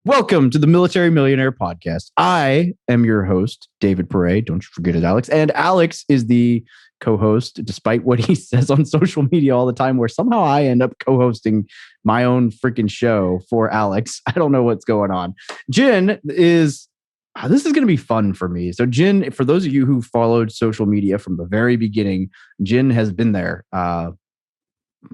Welcome to the Military Millionaire Podcast. I am your host, David Pere. Don't you forget it, Alex. And Alex is the co-host, despite what he says on social media all the time, where somehow I end up co-hosting my own freaking show for Alex. I don't know what's going on. Jin is... This is going to be fun for me. So Jin, for those of you who followed social media from the very beginning, Jin has been there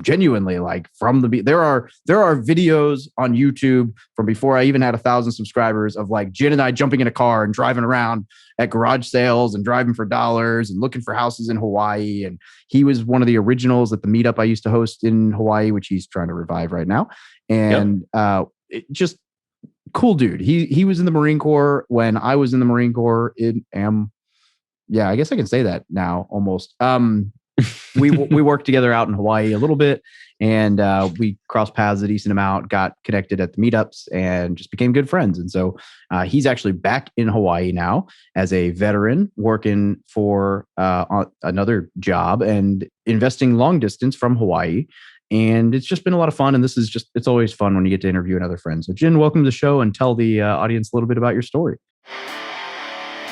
genuinely, like from the there are videos on YouTube from before I even had 1,000 subscribers of like Jin and I jumping in a car and driving around at garage sales and driving for dollars and looking for houses in Hawaii. And he was one of the originals at the meetup I used to host in Hawaii, which he's trying to revive right now. And just cool dude. He was in the Marine Corps when I was in the Marine Corps. I guess I can say that now almost. We worked together out in Hawaii a little bit, and we crossed paths a decent amount, got connected at the meetups, and just became good friends. And so he's actually back in Hawaii now as a veteran, working for another job and investing long distance from Hawaii. And it's just been a lot of fun. And it's always fun when you get to interview another friend. So Jin, welcome to the show, and tell the audience a little bit about your story.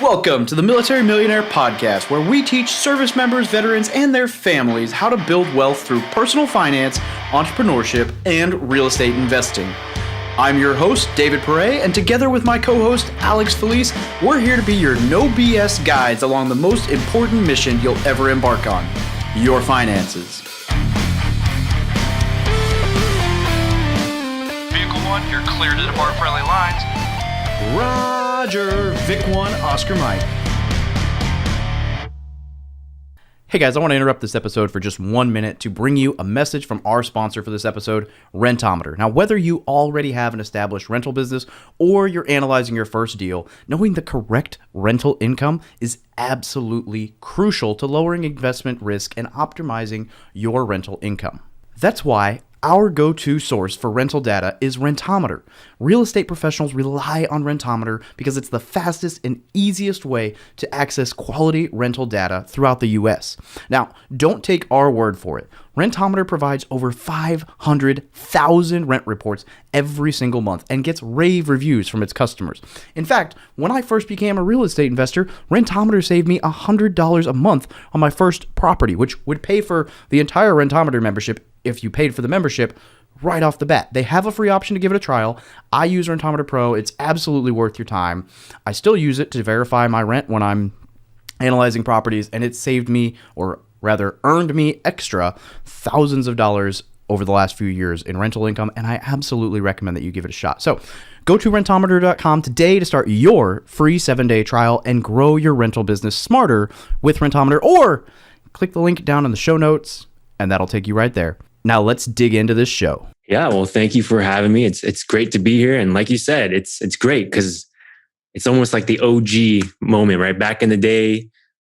Welcome to the Military Millionaire Podcast, where we teach service members, veterans, and their families how to build wealth through personal finance, entrepreneurship, and real estate investing. I'm your host, David Pere, and together with my co-host, Alex Felice, we're here to be your no BS guides along the most important mission you'll ever embark on: your finances. You're clear to depart friendly lines. Roger. Vic 1, Oscar Mike. Hey guys, I want to interrupt this episode for just 1 minute to bring you a message from our sponsor for this episode, Rentometer. Now, whether you already have an established rental business or you're analyzing your first deal, knowing the correct rental income is absolutely crucial to lowering investment risk and optimizing your rental income. That's why our go-to source for rental data is Rentometer. Real estate professionals rely on Rentometer because it's the fastest and easiest way to access quality rental data throughout the US. Now, don't take our word for it. Rentometer provides over 500,000 rent reports every single month and gets rave reviews from its customers. In fact, when I first became a real estate investor, Rentometer saved me $100 a month on my first property, which would pay for the entire Rentometer membership if you paid for the membership right off the bat. They have a free option to give it a trial. I use Rentometer Pro. It's absolutely worth your time. I still use it to verify my rent when I'm analyzing properties, and it saved me, or rather earned me, extra thousands of dollars over the last few years in rental income, and I absolutely recommend that you give it a shot. So go to rentometer.com today to start your free 7-day trial and grow your rental business smarter with Rentometer, or click the link down in the show notes, and that'll take you right there. Now let's dig into this show. Yeah, well, thank you for having me. It's great to be here. And like you said, it's great because it's almost like the OG moment, right? Back in the day,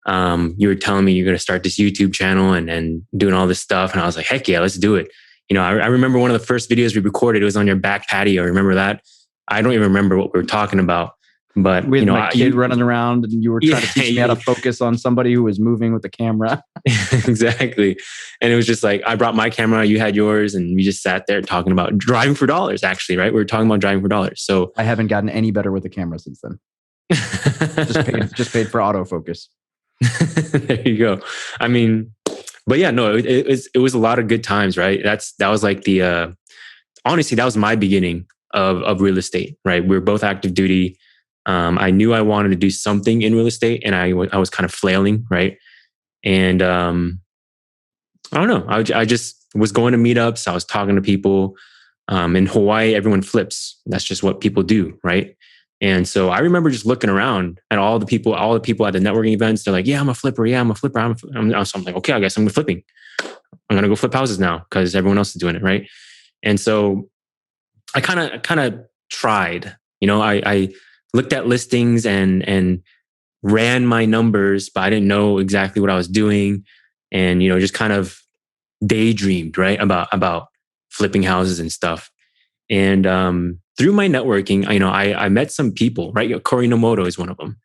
you were telling me you're going to start this YouTube channel and doing all this stuff. And I was like, heck yeah, let's do it. You know, I remember one of the first videos we recorded, it was on your back patio. Remember that? I don't even remember what we were talking about. But with my kid running around, and you were trying to teach me how to focus on somebody who was moving with the camera. Exactly. And it was just like, I brought my camera, you had yours, and we just sat there talking about driving for dollars, actually, right? We were talking about driving for dollars. So I haven't gotten any better with the camera since then. just paid for autofocus. There you go. I mean, but yeah, no, it was a lot of good times, right? That was like honestly, that was my beginning of real estate, right? We were both active duty. I knew I wanted to do something in real estate, and I was kind of flailing, right? And I don't know. I just was going to meetups. I was talking to people. In Hawaii, everyone flips. That's just what people do, right? And so I remember just looking around at all the people at the networking events. They're like, "Yeah, I'm a flipper. Yeah, I'm a flipper." So I'm like, "Okay, I guess I'm flipping. I'm gonna go flip houses now because everyone else is doing it, right?" And so I kind of tried. You know, I looked at listings and ran my numbers, but I didn't know exactly what I was doing. And, you know, just kind of daydreamed, right? About flipping houses and stuff. And through my networking, you know, I met some people, right? Corey Nomoto is one of them.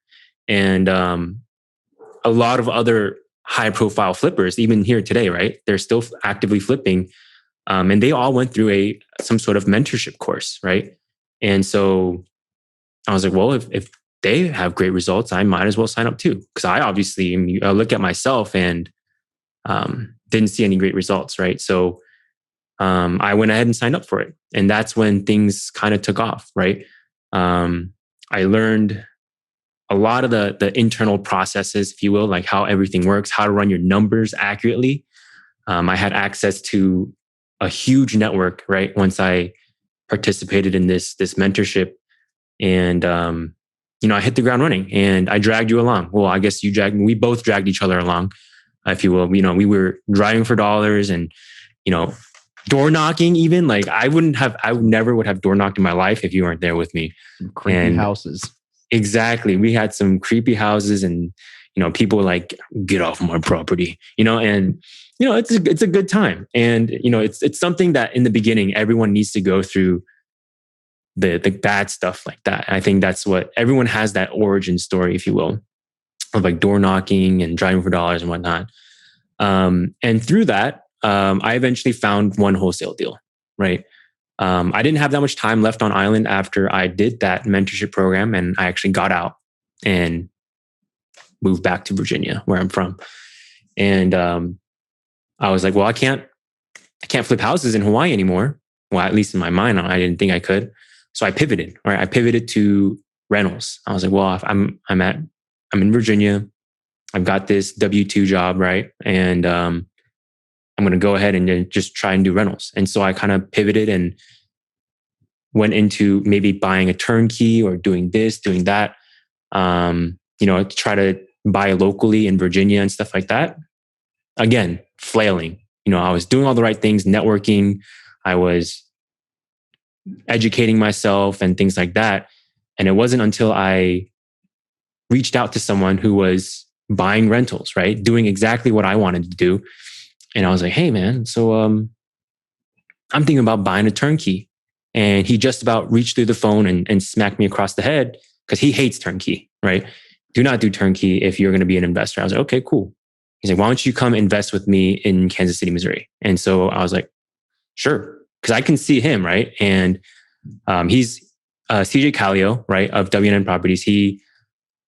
And a lot of other high profile flippers, even here today, right? They're still actively flipping. And they all went through some sort of mentorship course, right? And so I was like, well, if they have great results, I might as well sign up too. Because I obviously look at myself and didn't see any great results, right? So I went ahead and signed up for it. And that's when things kind of took off, right? I learned a lot of the internal processes, if you will, like how everything works, how to run your numbers accurately. I had access to a huge network, right? Once I participated in this mentorship, and I hit the ground running, and I dragged you along. Well, I guess you dragged me. We both dragged each other along, if you will. We were driving for dollars, and door knocking. Even like I never would have door knocked in my life if you weren't there with me. Some creepy houses. Exactly. We had some creepy houses, and people were like, get off my property, and it's a good time. And it's something that in the beginning everyone needs to go through the bad stuff like that. I think that's what everyone has, that origin story, if you will, of like door knocking and driving for dollars and whatnot. And through that, I eventually found one wholesale deal, right? I didn't have that much time left on island after I did that mentorship program, and I actually got out and moved back to Virginia, where I'm from. And I was like, well, I can't flip houses in Hawaii anymore. Well, at least in my mind, I didn't think I could. So I pivoted, right? I pivoted to rentals. I was like, well, I'm in Virginia. I've got this W-2 job, right? And I'm going to go ahead and just try and do rentals. And so I kind of pivoted and went into maybe buying a turnkey or doing this, doing that, try to buy locally in Virginia and stuff like that. Again, flailing. I was doing all the right things, networking. I was educating myself and things like that. And it wasn't until I reached out to someone who was buying rentals, right? Doing exactly what I wanted to do. And I was like, hey man, so I'm thinking about buying a turnkey. And he just about reached through the phone and smacked me across the head because he hates turnkey, right? Do not do turnkey if you're going to be an investor. I was like, okay, cool. He's like, why don't you come invest with me in Kansas City, Missouri? And so I was like, sure. Because I can see him, right? And he's CJ Callio, right, of WN Properties. He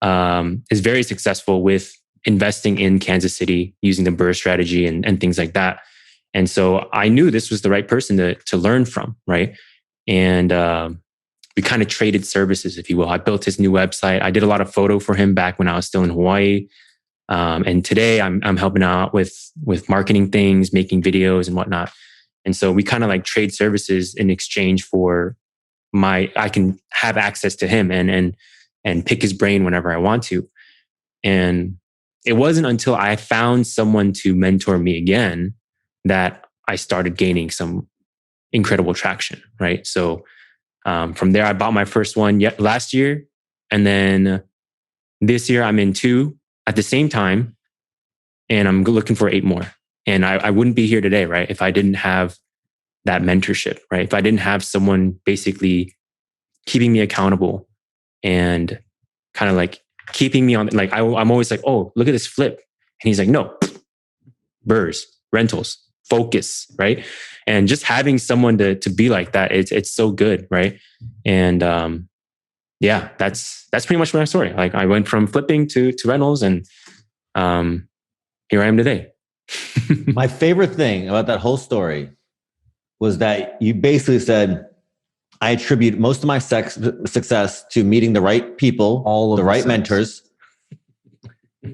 is very successful with investing in Kansas City using the BRRRR strategy and things like that. And so I knew this was the right person to learn from, right? And we kind of traded services, if you will. I built his new website. I did a lot of photo for him back when I was still in Hawaii. And today I'm helping out with marketing things, making videos and whatnot. And so we kind of like trade services in exchange for I can have access to him and pick his brain whenever I want to. And it wasn't until I found someone to mentor me again that I started gaining some incredible traction, right? So from there, I bought my first one last year. And then this year I'm in 2 at the same time. And I'm looking for 8 more. And I wouldn't be here today, right? If I didn't have that mentorship, right? If I didn't have someone basically keeping me accountable and kind of like keeping me on, like I'm always like, oh, look at this flip. And he's like, no, BRRRRs, rentals, focus, right? And just having someone to be like that, it's so good, right? And yeah, that's pretty much my story. Like I went from flipping to rentals, and here I am today. My favorite thing about that whole story was that you basically said, I attribute most of my success to meeting the right people, all of the right mentors.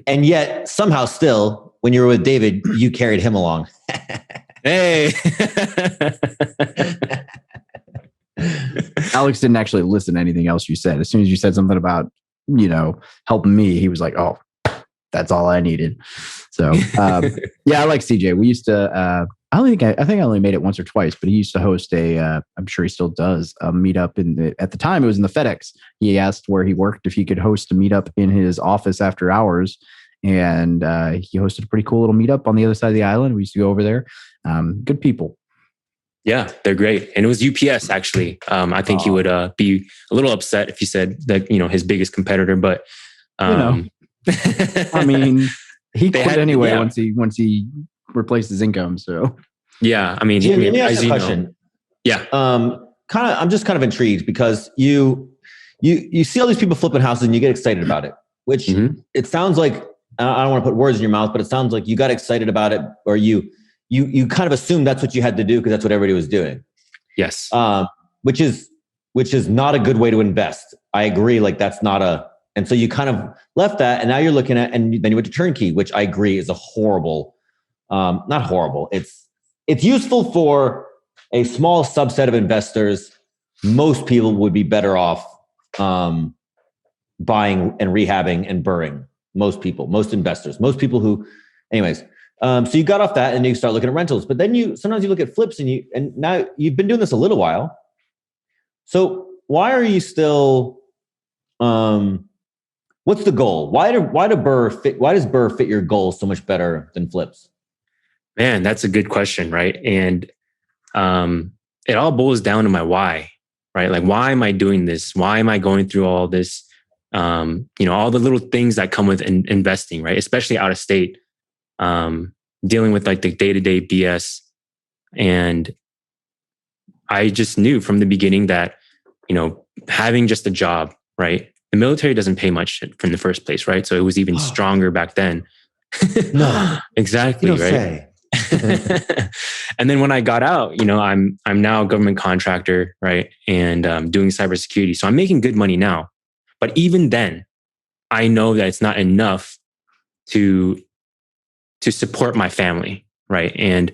And yet somehow still, when you were with David, you carried him along. Hey. Alex didn't actually listen to anything else you said. As soon as you said something about, helping me, he was like, oh, that's all I needed. So, yeah, I like CJ. We used to, I think I only made it once or twice, but he used to host I'm sure he still does, a meetup at the time it was in the FedEx. He asked where he worked if he could host a meetup in his office after hours. And he hosted a pretty cool little meetup on the other side of the island. We used to go over there. Good people. Yeah, they're great. And it was UPS actually. I think he would be a little upset if you said that, his biggest competitor, but I mean, he quit anyway once he replaced his income. So yeah, I mean, Jim, let me ask you a question. Yeah. I'm just kind of intrigued because you see all these people flipping houses and you get excited about it, which it sounds like, I don't want to put words in your mouth, but it sounds like you got excited about it, or you kind of assumed that's what you had to do because that's what everybody was doing. Yes. Which is not a good way to invest. I agree. Like and so you kind of left that, and now you're looking at, and then you went to Turnkey, which I agree is a horrible, not horrible. It's useful for a small subset of investors. Most people would be better off buying and rehabbing and BRRRRing. Most people, most investors, most people who, anyways. So you got off that and you start looking at rentals, but then sometimes you look at flips and now you've been doing this a little while. So why are you still, what's the goal? Why does BRRRR fit your goals so much better than flips? Man, that's a good question, right? And it all boils down to my why, right? Like, why am I doing this? Why am I going through all this? All the little things that come with investing, right? Especially out of state, dealing with like the day-to-day BS. And I just knew from the beginning that, having just a job, right? The military doesn't pay much from the first place, right? So it was even stronger back then. No, exactly, right? And then when I got out, I'm now a government contractor, right? And doing cybersecurity. So I'm making good money now. But even then, I know that it's not enough to support my family, right? And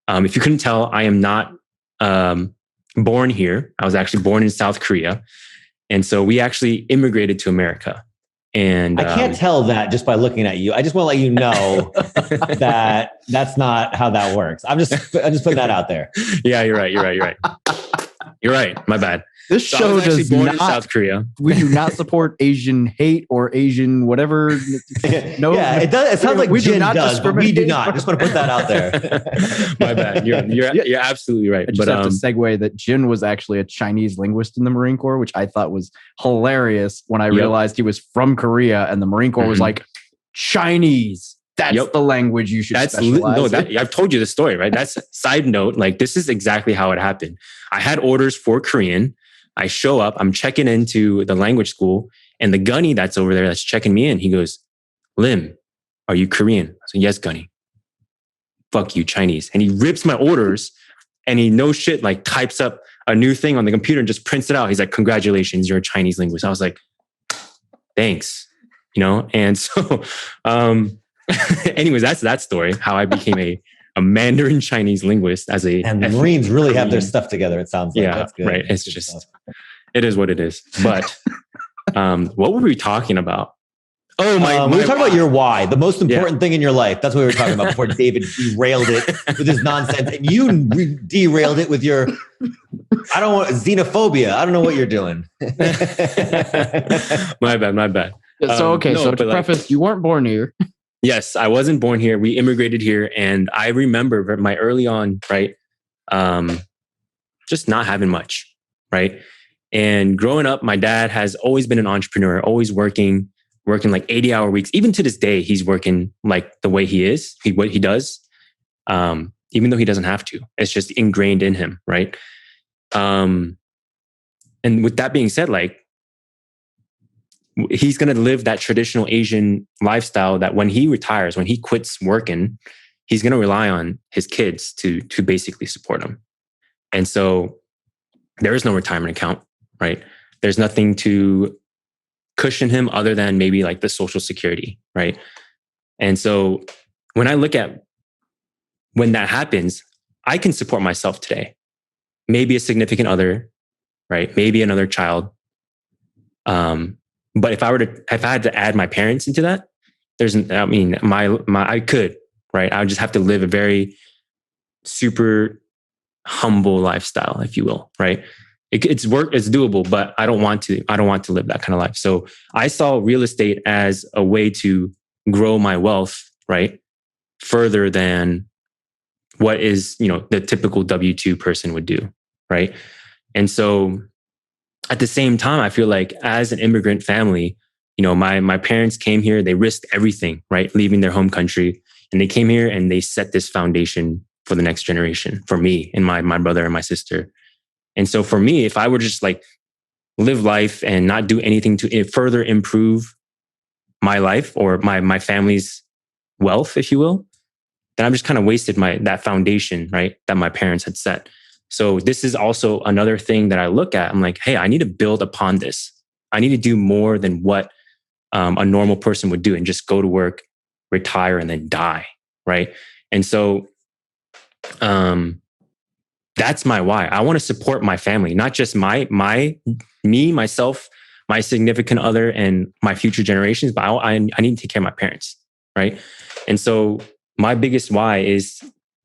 if you couldn't tell, I am not born here. I was actually born in South Korea. And so we actually immigrated to America. And I can't tell that just by looking at you. I just want to let you know that that's not how that works. I'm just putting that out there. Yeah, you're right. You're right. My bad. This show does not, South Korea. We do not support Asian hate or Asian whatever. No, yeah, it does. It sounds like Jin does, but we do not. Just want to put that out there. My bad. You're absolutely right. I just have to segue that Jin was actually a Chinese linguist in the Marine Corps, which I thought was hilarious when I realized he was from Korea, and the Marine Corps was like, Chinese. That's the language you should specialize in. I've told you the story, right? That's side note. Like, this is exactly how it happened. I had orders for Korean. I show up, I'm checking into the language school, and the gunny that's over there that's checking me in, he goes, Lym, are you Korean? I said, yes, gunny. Fuck you, Chinese. And he rips my orders and he no shit, like types up a new thing on the computer and just prints it out. He's like, congratulations, you're a Chinese linguist. I was like, thanks, And so, anyways, that's that story, how I became a Mandarin Chinese linguist and the Marines really have their stuff together. It sounds like. Yeah, that's good. Right. It's just, it is what it is. But what were we talking about? Oh my! We were talking about your why, the most important thing in your life. That's what we were talking about before David derailed it with his nonsense, and you derailed it with your, xenophobia. I don't know what you're doing. My bad. So to preface, you weren't born here. Yes, I wasn't born here. We immigrated here. And I remember my early on, right? Just not having much, right? And growing up, my dad has always been an entrepreneur, always working like 80-hour weeks. Even to this day, he's working like the way he is, what he does, even though he doesn't have to. It's just ingrained in him, right? And with that being said, like, he's going to live that traditional Asian lifestyle that when he retires, when he quits working, he's going to rely on his kids to basically support him. And so there is no retirement account, right? There's nothing to cushion him other than maybe like the Social Security, right? And so when I look at when that happens, I can support myself today. Maybe a significant other, right? Maybe another child. But if I had to add my parents into that, I could, right? I would just have to live a very super humble lifestyle, if you will, right? It's doable, but I don't want to live that kind of life. So I saw real estate as a way to grow my wealth, right? Further than what is, the typical W-2 person would do, right? And so at the same time, I feel like as an immigrant family, my parents came here, they risked everything, right? Leaving their home country. And they came here and they set this foundation for the next generation, for me and my brother and my sister. And so for me, if I were just like live life and not do anything to further improve my life or my family's wealth, if you will, then I've just kind of wasted that foundation, right, that my parents had set. So this is also another thing that I look at. I'm like, hey, I need to build upon this. I need to do more than what a normal person would do and just go to work, retire, and then die, right? And so that's my why. I want to support my family, not just myself, my significant other, and my future generations, but I need to take care of my parents, right? And so my biggest why is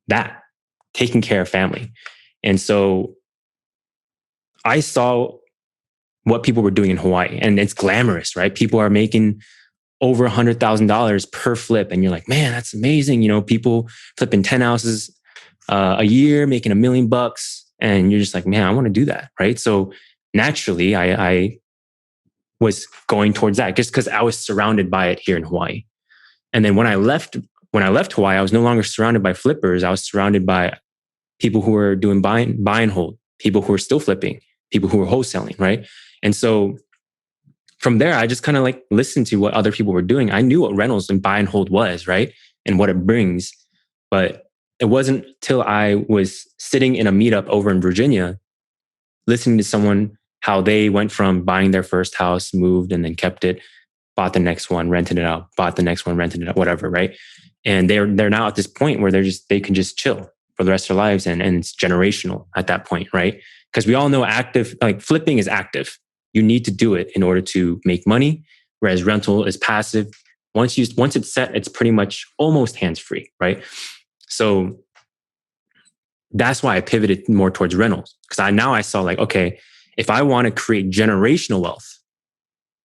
that, taking care of family. And so I saw what people were doing in Hawaii, and it's glamorous, right? People are making over $100,000 per flip. And you're like, man, that's amazing. You know, people flipping 10 houses a year, making $1 million. And you're just like, man, I want to do that. Right. So naturally I was going towards that just because I was surrounded by it here in Hawaii. And then when I left Hawaii, I was no longer surrounded by flippers. I was surrounded by people who were doing buy and hold, people who were still flipping, people who were wholesaling. Right. And so from there, I just kind of like listened to what other people were doing. I knew what rentals and buy and hold was, right? And what it brings. But it wasn't till I was sitting in a meetup over in Virginia, listening to someone, how they went from buying their first house, moved, and then kept it, bought the next one, rented it out, bought the next one, rented it out, whatever, right? And they're now at this point where they can just chill for the rest of their lives. And it's generational at that point, right? Because we all know flipping is active. You need to do it in order to make money, whereas rental is passive. Once it's set, it's pretty much almost hands-free, right? So that's why I pivoted more towards rentals, because I saw like, okay, if I want to create generational wealth,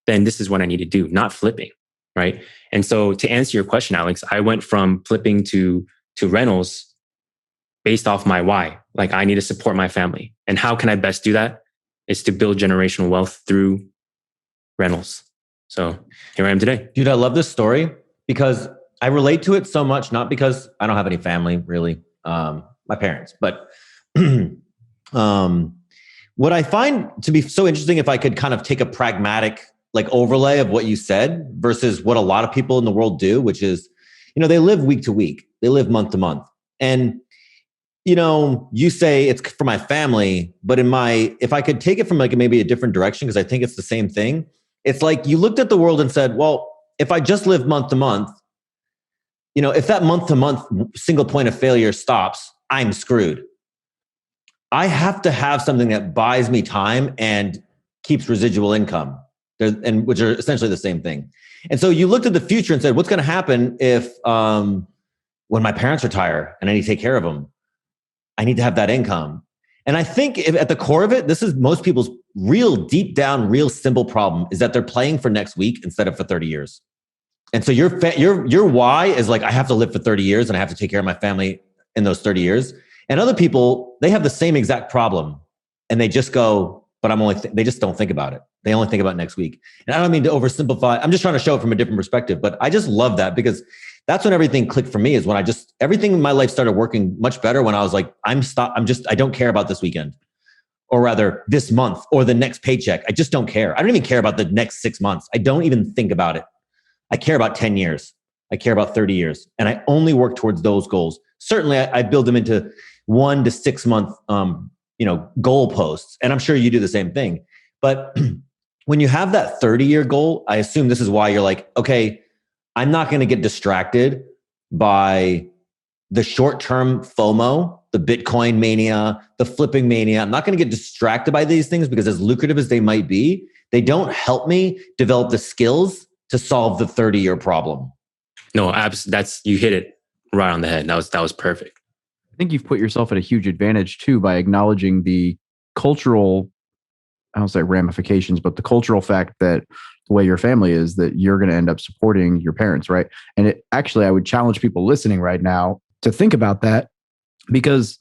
then this is what I need to do, not flipping, right? And so to answer your question, Alex, I went from flipping to rentals based off my why. Like, I need to support my family. And how can I best do that? Is to build generational wealth through rentals. So here I am today. Dude, I love this story because I relate to it so much, not because I don't have any family, really, my parents, but what I find to be so interesting, if I could kind of take a pragmatic like overlay of what you said versus what a lot of people in the world do, which is, they live week to week, they live month to month. And you say it's for my family, but if I could take it from like maybe a different direction, because I think it's the same thing. It's like you looked at the world and said, well, if I just live month to month, if that month to month single point of failure stops, I'm screwed. I have to have something that buys me time and keeps residual income, and which are essentially the same thing. And so you looked at the future and said, what's going to happen if when my parents retire and I need to take care of them? I need to have that income. And I think at the core of it, this is most people's real deep down, real simple problem is that they're playing for next week instead of for 30 years. And so your why is like, I have to live for 30 years and I have to take care of my family in those 30 years. And other people, they have the same exact problem and they just go, but they just don't think about it. They only think about next week. And I don't mean to oversimplify. I'm just trying to show it from a different perspective, but I just love that because that's when everything clicked for me, is when everything in my life started working much better when I was like, I don't care about this weekend, or rather this month or the next paycheck. I just don't care. I don't even care about the next 6 months. I don't even think about it. I care about 10 years. I care about 30 years. And I only work towards those goals. Certainly I build them into 1 to 6 month, goal posts. And I'm sure you do the same thing. But when you have that 30-year goal, I assume this is why you're like, okay, I'm not going to get distracted by the short-term FOMO, the Bitcoin mania, the flipping mania. I'm not going to get distracted by these things because as lucrative as they might be, they don't help me develop the skills to solve the 30-year problem. No, you hit it right on the head. That was perfect. I think you've put yourself at a huge advantage too by acknowledging the cultural, I don't say ramifications, but the cultural fact that the way your family is, that you're going to end up supporting your parents, right? And I would challenge people listening right now to think about that, because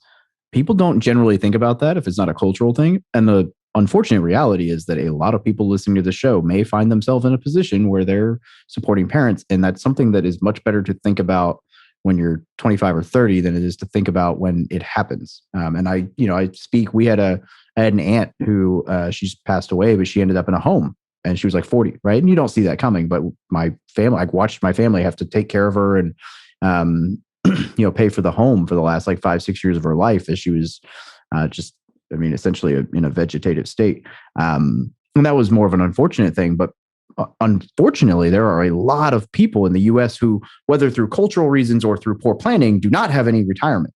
people don't generally think about that if it's not a cultural thing. And the unfortunate reality is that a lot of people listening to the show may find themselves in a position where they're supporting parents. And that's something that is much better to think about when you're 25 or 30 than it is to think about when it happens. And I speak, I had an aunt who she's passed away, but she ended up in a home and she was like 40, right? And you don't see that coming, but my family, I watched my family have to take care of her and, pay for the home for the last like 5-6 years of her life as she was essentially in a vegetative state. And that was more of an unfortunate thing, but unfortunately, there are a lot of people in the US who, whether through cultural reasons or through poor planning, do not have any retirement.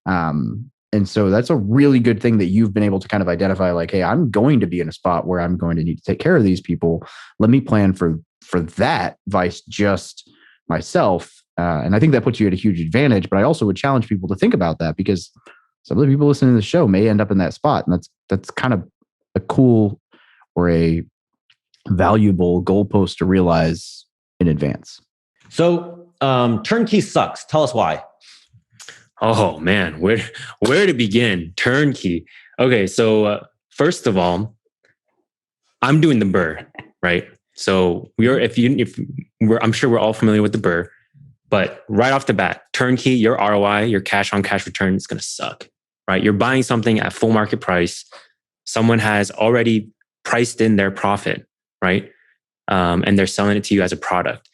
And so that's a really good thing that you've been able to kind of identify, like, hey, I'm going to be in a spot where I'm going to need to take care of these people. Let me plan for that vice just myself. And I think that puts you at a huge advantage, but I also would challenge people to think about that, because some of the people listening to the show may end up in that spot. And that's kind of a cool or a valuable goalpost to realize in advance. So Turnkey sucks. Tell us why. Oh man, where to begin? Turnkey. Okay, so first of all, I'm doing the BRRRR, right? So I'm sure we're all familiar with the BRRRR, but right off the bat, Turnkey, your ROI, your cash on cash return is going to suck, right? You're buying something at full market price. Someone has already priced in their profit, right? And they're selling it to you as a product.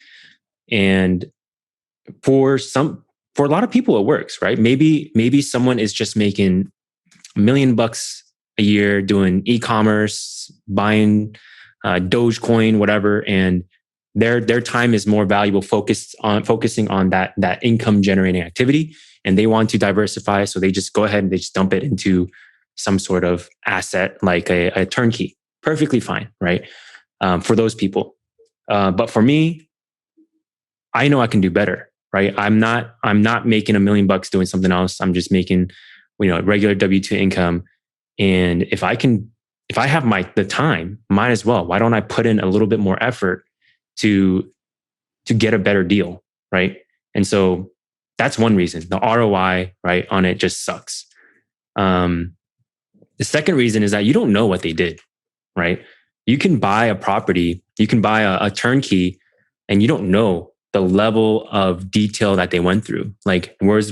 And for a lot of people, it works, right? Maybe someone is just making $1 million a year doing e-commerce, buying Dogecoin, whatever, and their time is more valuable focusing on that income generating activity, and they want to diversify, so they just go ahead and they just dump it into some sort of asset like a turnkey. Perfectly fine, right? For those people, but for me, I know I can do better, right? I'm not making $1 million doing something else. I'm just making, regular W-2 income. And if I have the time, might as well. Why don't I put in a little bit more effort to get a better deal, right? And so that's one reason. The ROI, right, on it just sucks. The second reason is that you don't know what they did, right? You can buy a property, you can buy a turnkey, and you don't know the level of detail that they went through. Like, were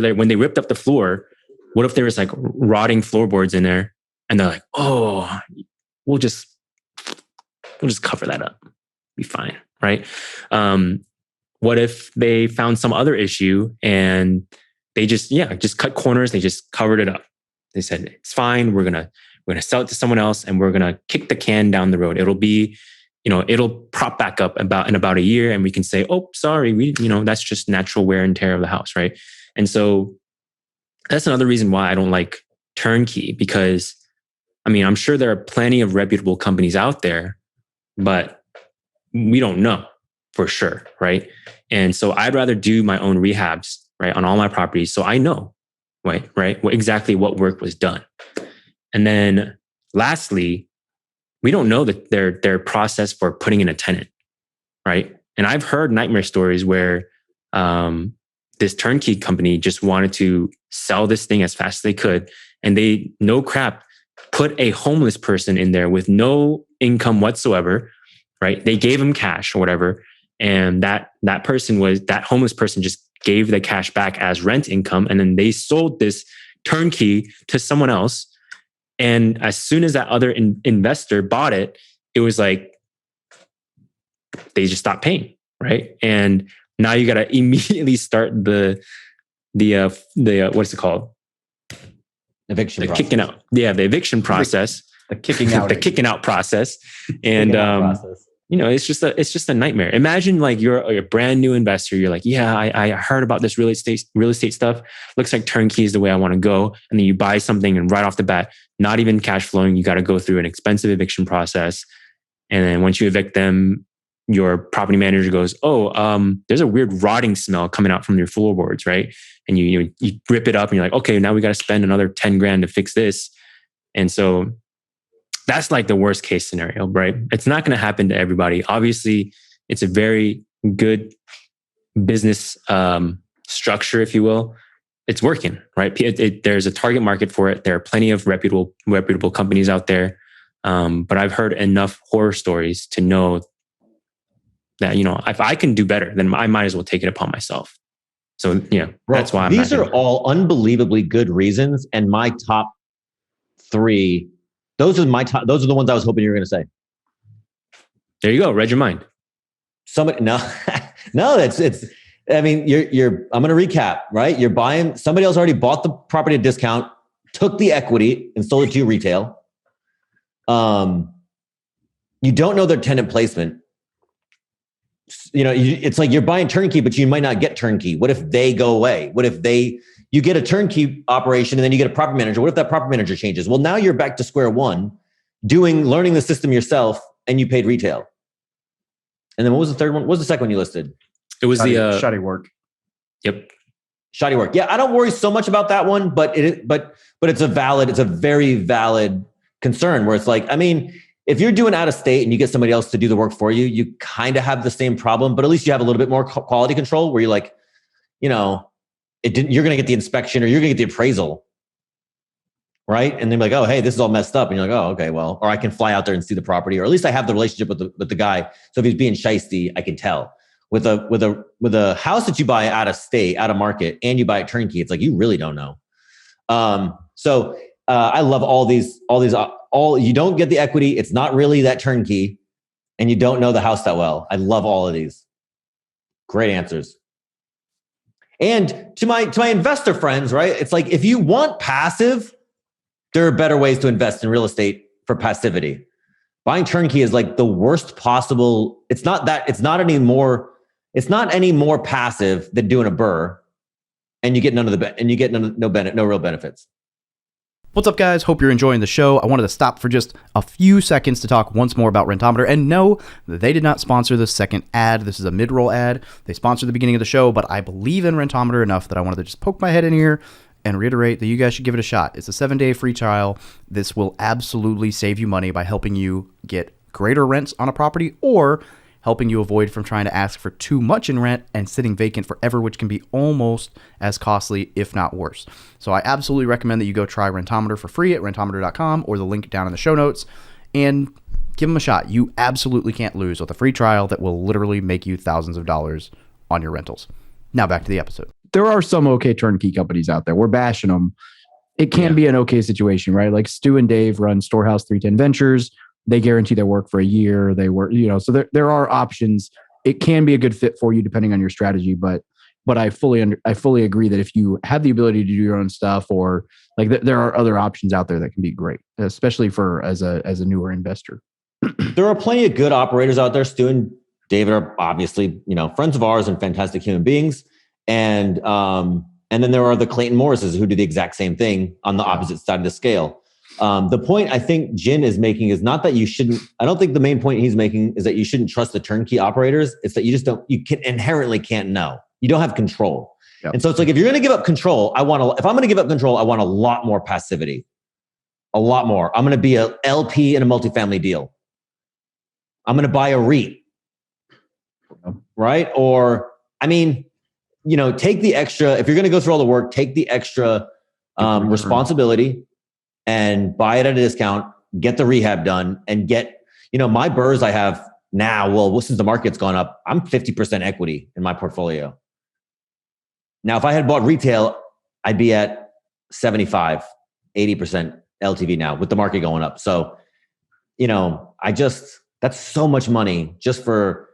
they, when they ripped up the floor, what if there was like rotting floorboards in there, and they're like, oh, we'll just cover that up, be fine, right? What if they found some other issue and they just cut corners, they just covered it up. They said, it's fine, we're gonna sell it to someone else and we're gonna kick the can down the road. It'll be, it'll prop back up in about a year, and we can say, oh, sorry, that's just natural wear and tear of the house, right? And so that's another reason why I don't like turnkey, because I'm sure there are plenty of reputable companies out there, but we don't know for sure, right? And so I'd rather do my own rehabs, right, on all my properties, so I know, right, exactly what work was done. And then lastly, we don't know that their process for putting in a tenant, right? And I've heard nightmare stories where this turnkey company just wanted to sell this thing as fast as they could, and they, no crap, put a homeless person in there with no income whatsoever, right? They gave him cash or whatever, and that homeless person just gave the cash back as rent income, and then they sold this turnkey to someone else. And as soon as that other investor bought it, it was like they just stopped paying, right? And now you got to immediately start the what's it called? Eviction process. Kicking out. Yeah, the eviction process. The kicking out. The kicking out process. And it's just a nightmare. Imagine like you're a brand new investor. You're like, yeah, I heard about this real estate stuff. Looks like turnkey is the way I want to go. And then you buy something, and right off the bat, not even cash flowing, you got to go through an expensive eviction process. And then once you evict them, your property manager goes, oh, there's a weird rotting smell coming out from your floorboards, right? And you rip it up, and you're like, okay, now we got to spend another 10 grand to fix this. And so that's like the worst case scenario, right? It's not going to happen to everybody. Obviously, it's a very good business structure, if you will. It's working, right? There's a target market for it. There are plenty of reputable companies out there. But I've heard enough horror stories to know that, if I can do better, then I might as well take it upon myself. So yeah, Bro, that's why these are all unbelievably good reasons. And my top 3, those are the ones I was hoping you were going to say. There you go. Read your mind. I mean, I'm going to recap, right? You're buying, somebody else already bought the property at a discount, took the equity and sold it to you retail. You don't know their tenant placement. It's like you're buying turnkey, but you might not get turnkey. What if they go away? What if you get a turnkey operation and then you get a property manager? What if that property manager changes? Well, now you're back to square one, learning the system yourself, and you paid retail. And then what was the third one? What was the second one you listed? It was shoddy work. Yep. Shoddy work. Yeah, I don't worry so much about that one, but it's a very valid concern where it's like, I mean, if you're doing out of state and you get somebody else to do the work for you, you kind of have the same problem, but at least you have a little bit more quality control where you're like, you're going to get the inspection or you're going to get the appraisal. Right. And they're like, oh, hey, this is all messed up. And you're like, oh, okay, well, or I can fly out there and see the property, or at least I have the relationship with the guy. So if he's being shiesty, I can tell. With a house that you buy out of state, out of market, and you buy it turnkey, it's like, you really don't know. So I love all these, you don't get the equity. It's not really that turnkey, and you don't know the house that well. I love all of these. Great answers. And to my investor friends, right? It's like, if you want passive, there are better ways to invest in real estate for passivity. Buying turnkey is like the worst possible. It's not any more passive than doing a BRRRR, and you get no real benefits. What's up, guys? Hope you're enjoying the show. I wanted to stop for just a few seconds to talk once more about Rentometer. And no, they did not sponsor the second ad. This is a mid-roll ad. They sponsored the beginning of the show, but I believe in Rentometer enough that I wanted to just poke my head in here and reiterate that you guys should give it a shot. It's a 7-day free trial. This will absolutely save you money by helping you get greater rents on a property, or helping you avoid from trying to ask for too much in rent and sitting vacant forever, which can be almost as costly, if not worse. So I absolutely recommend that you go try Rentometer for free at rentometer.com, or the link down in the show notes, and give them a shot. You absolutely can't lose with a free trial that will literally make you thousands of dollars on your rentals. Now back to the episode. There are some okay turnkey companies out there. We're bashing them. It can be an okay situation, right? Like Stu and Dave run Storehouse 310 Ventures. They guarantee their work for a year. They work, so there are options. It can be a good fit for you depending on your strategy, but I fully agree that if you have the ability to do your own stuff, or like there are other options out there that can be great, especially as a newer investor. There are plenty of good operators out there. Stu and David are obviously, friends of ours and fantastic human beings. And then there are the Clayton Morrises who do the exact same thing on the opposite side of the scale. The point I think Jin is making is not that you shouldn't. I don't think the main point he's making is that you shouldn't trust the turnkey operators. It's that you inherently can't know. You don't have control. Yep. And so it's like, if you're going to give up control, if I'm going to give up control, I want a lot more passivity, a lot more. I'm going to be a LP in a multifamily deal. I'm going to buy a REIT, right? Or, take the extra, if you're going to go through all the work, take the extra responsibility and buy it at a discount, get the rehab done, and get, my BRRRRs I have now, well, since the market's gone up, I'm 50% equity in my portfolio. Now, if I had bought retail, I'd be at 75, 80% LTV now with the market going up. So, that's so much money just for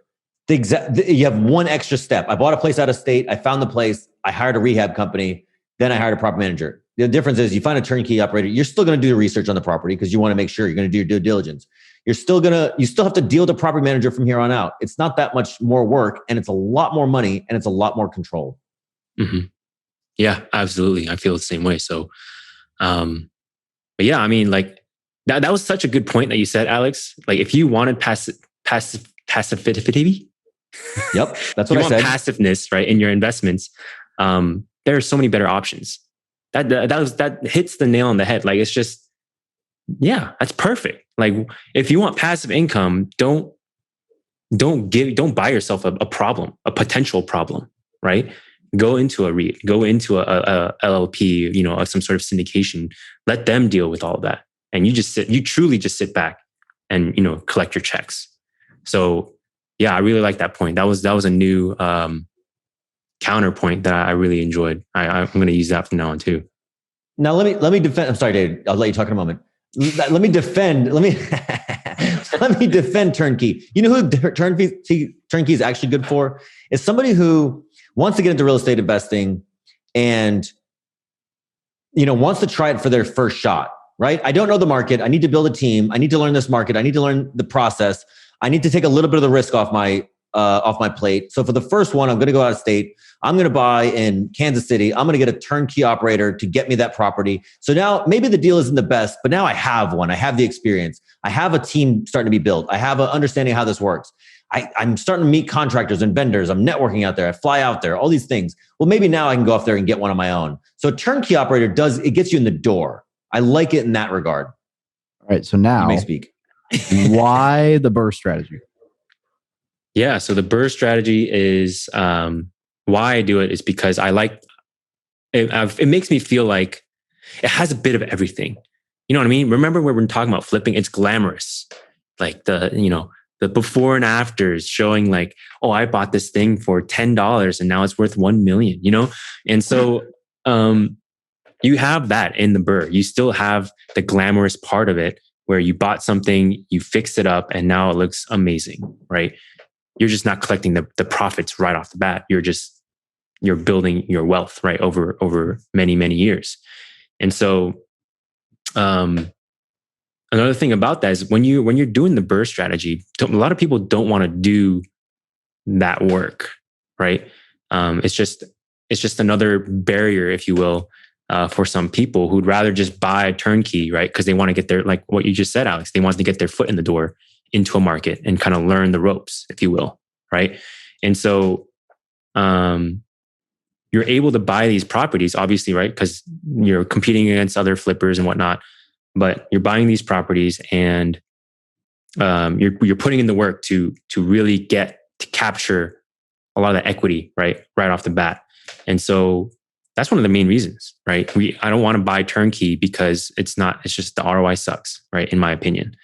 you have one extra step. I bought a place out of state. I found the place. I hired a rehab company. Then I hired a property manager. The difference is you find a turnkey operator. You're still going to do the research on the property because you want to make sure you're going to do your due diligence. You still have to deal with the property manager from here on out. It's not that much more work, and it's a lot more money, and it's a lot more control. Mm-hmm. Yeah, absolutely. I feel the same way. So, but yeah, that was such a good point that you said, Alex. Like, if you wanted passivity, yep, that's what I said. Passiveness, right, in your investments. There are so many better options. That hits the nail on the head. Like, it's just, yeah, that's perfect. Like, if you want passive income, don't buy yourself a potential problem, right? Go into a REIT, go into a LLP, of some sort of syndication. Let them deal with all of that, and you truly just sit back and collect your checks. So, yeah, I really like that point. That was a new counterpoint that I really enjoyed. I'm going to use that from now on too. Now let me defend. I'm sorry, David. I'll let you talk in a moment. Let me defend. Let me defend Turnkey. You know who Turnkey is actually good for? It's somebody who wants to get into real estate investing and wants to try it for their first shot. Right? I don't know the market. I need to build a team. I need to learn this market. I need to learn the process. I need to take a little bit of the risk off my plate. So for the first one, I'm going to go out of state. I'm going to buy in Kansas City. I'm going to get a turnkey operator to get me that property. So now maybe the deal isn't the best, but now I have one. I have the experience. I have a team starting to be built. I have an understanding how this works. I'm starting to meet contractors and vendors. I'm networking out there. I fly out there, all these things. Well, maybe now I can go off there and get one on my own. So a turnkey operator gets you in the door. I like it in that regard. All right. So now you may speak. Why the BRRRR strategy? Yeah. So the BRRRR strategy is why I do it is because I like it. It makes me feel like it has a bit of everything. You know what I mean? Remember when we're talking about flipping? It's glamorous, like the before and afters showing like, oh, I bought this thing for $10 and now it's worth 1 million. And so you have that in the BRRRR. You still have the glamorous part of it where you bought something, you fixed it up, and now it looks amazing, right? You're just not collecting the profits right off the bat. You're building your wealth, right, over many, many years. And so another thing about that is when you're doing the BRRRR strategy, a lot of people don't want to do that work, right? It's just another barrier, if you will, for some people who'd rather just buy a turnkey, right? Because they want to get their, like what you just said, Alex, they want to get their foot in the door into a market and kind of learn the ropes, if you will, right? And so you're able to buy these properties, obviously, right? Because you're competing against other flippers and whatnot, but you're buying these properties and you're putting in the work to really get to capture a lot of the equity, right off the bat. And so that's one of the main reasons, right? I don't want to buy turnkey because it's just the ROI sucks, right? In my opinion.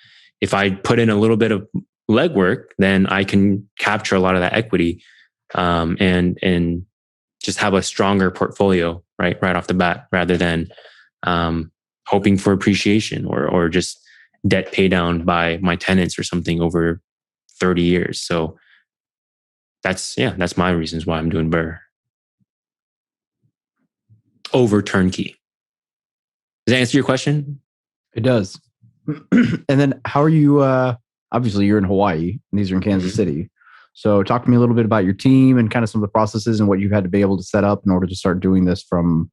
If I put in a little bit of legwork, then I can capture a lot of that equity and just have a stronger portfolio, right off the bat, rather than hoping for appreciation or just debt pay down by my tenants or something over 30 years. So that's my reasons why I'm doing BRRRR over turnkey. Does that answer your question? It does. And then how are you, obviously you're in Hawaii and these are in Kansas City. So talk to me a little bit about your team and kind of some of the processes and what you've had to be able to set up in order to start doing this from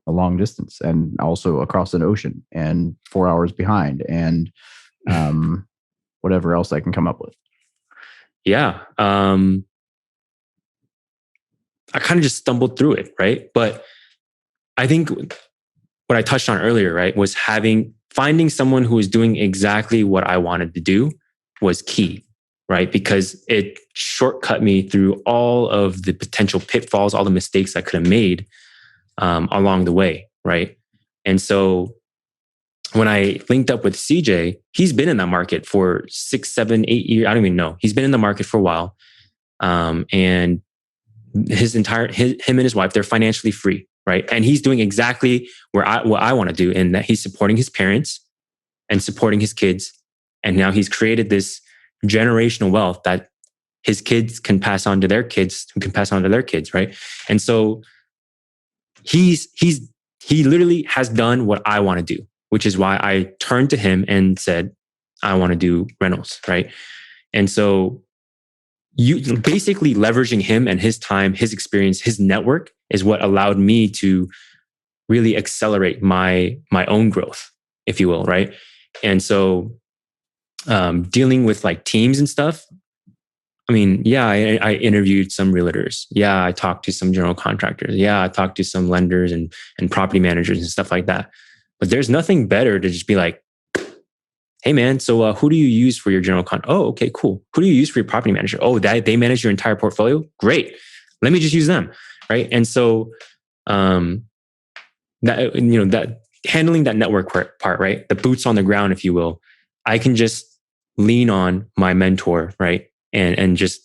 a long distance and also across an ocean and 4 hours behind and whatever else I can come up with. Yeah. I kind of just stumbled through it, right? But I think what I touched on earlier, right, was finding someone who was doing exactly what I wanted to do was key, right? Because it shortcut me through all of the potential pitfalls, all the mistakes I could have made along the way, right? And so when I linked up with CJ, he's been in that market for 6, 7, 8 years. I don't even know. He's been in the market for a while. And him and his wife, they're financially free, right? And he's doing exactly what I want to do, in that he's supporting his parents and supporting his kids. And now he's created this generational wealth that his kids can pass on to their kids, who can pass on to their kids, right? And so he literally has done what I want to do, which is why I turned to him and said, I want to do rentals, right? And so you basically leveraging him and his time, his experience, his network is what allowed me to really accelerate my own growth, if you will, right? And so dealing with like teams and stuff, I mean, yeah, I interviewed some realtors. Yeah, I talked to some general contractors. Yeah, I talked to some lenders and property managers and stuff like that. But there's nothing better to just be like, hey man, so who do you use for your general con? Oh, okay, cool. Who do you use for your property manager? Oh, they manage your entire portfolio? Great. Let me just use them, right? And so that handling that network part, right? The boots on the ground, if you will, I can just lean on my mentor, right? And just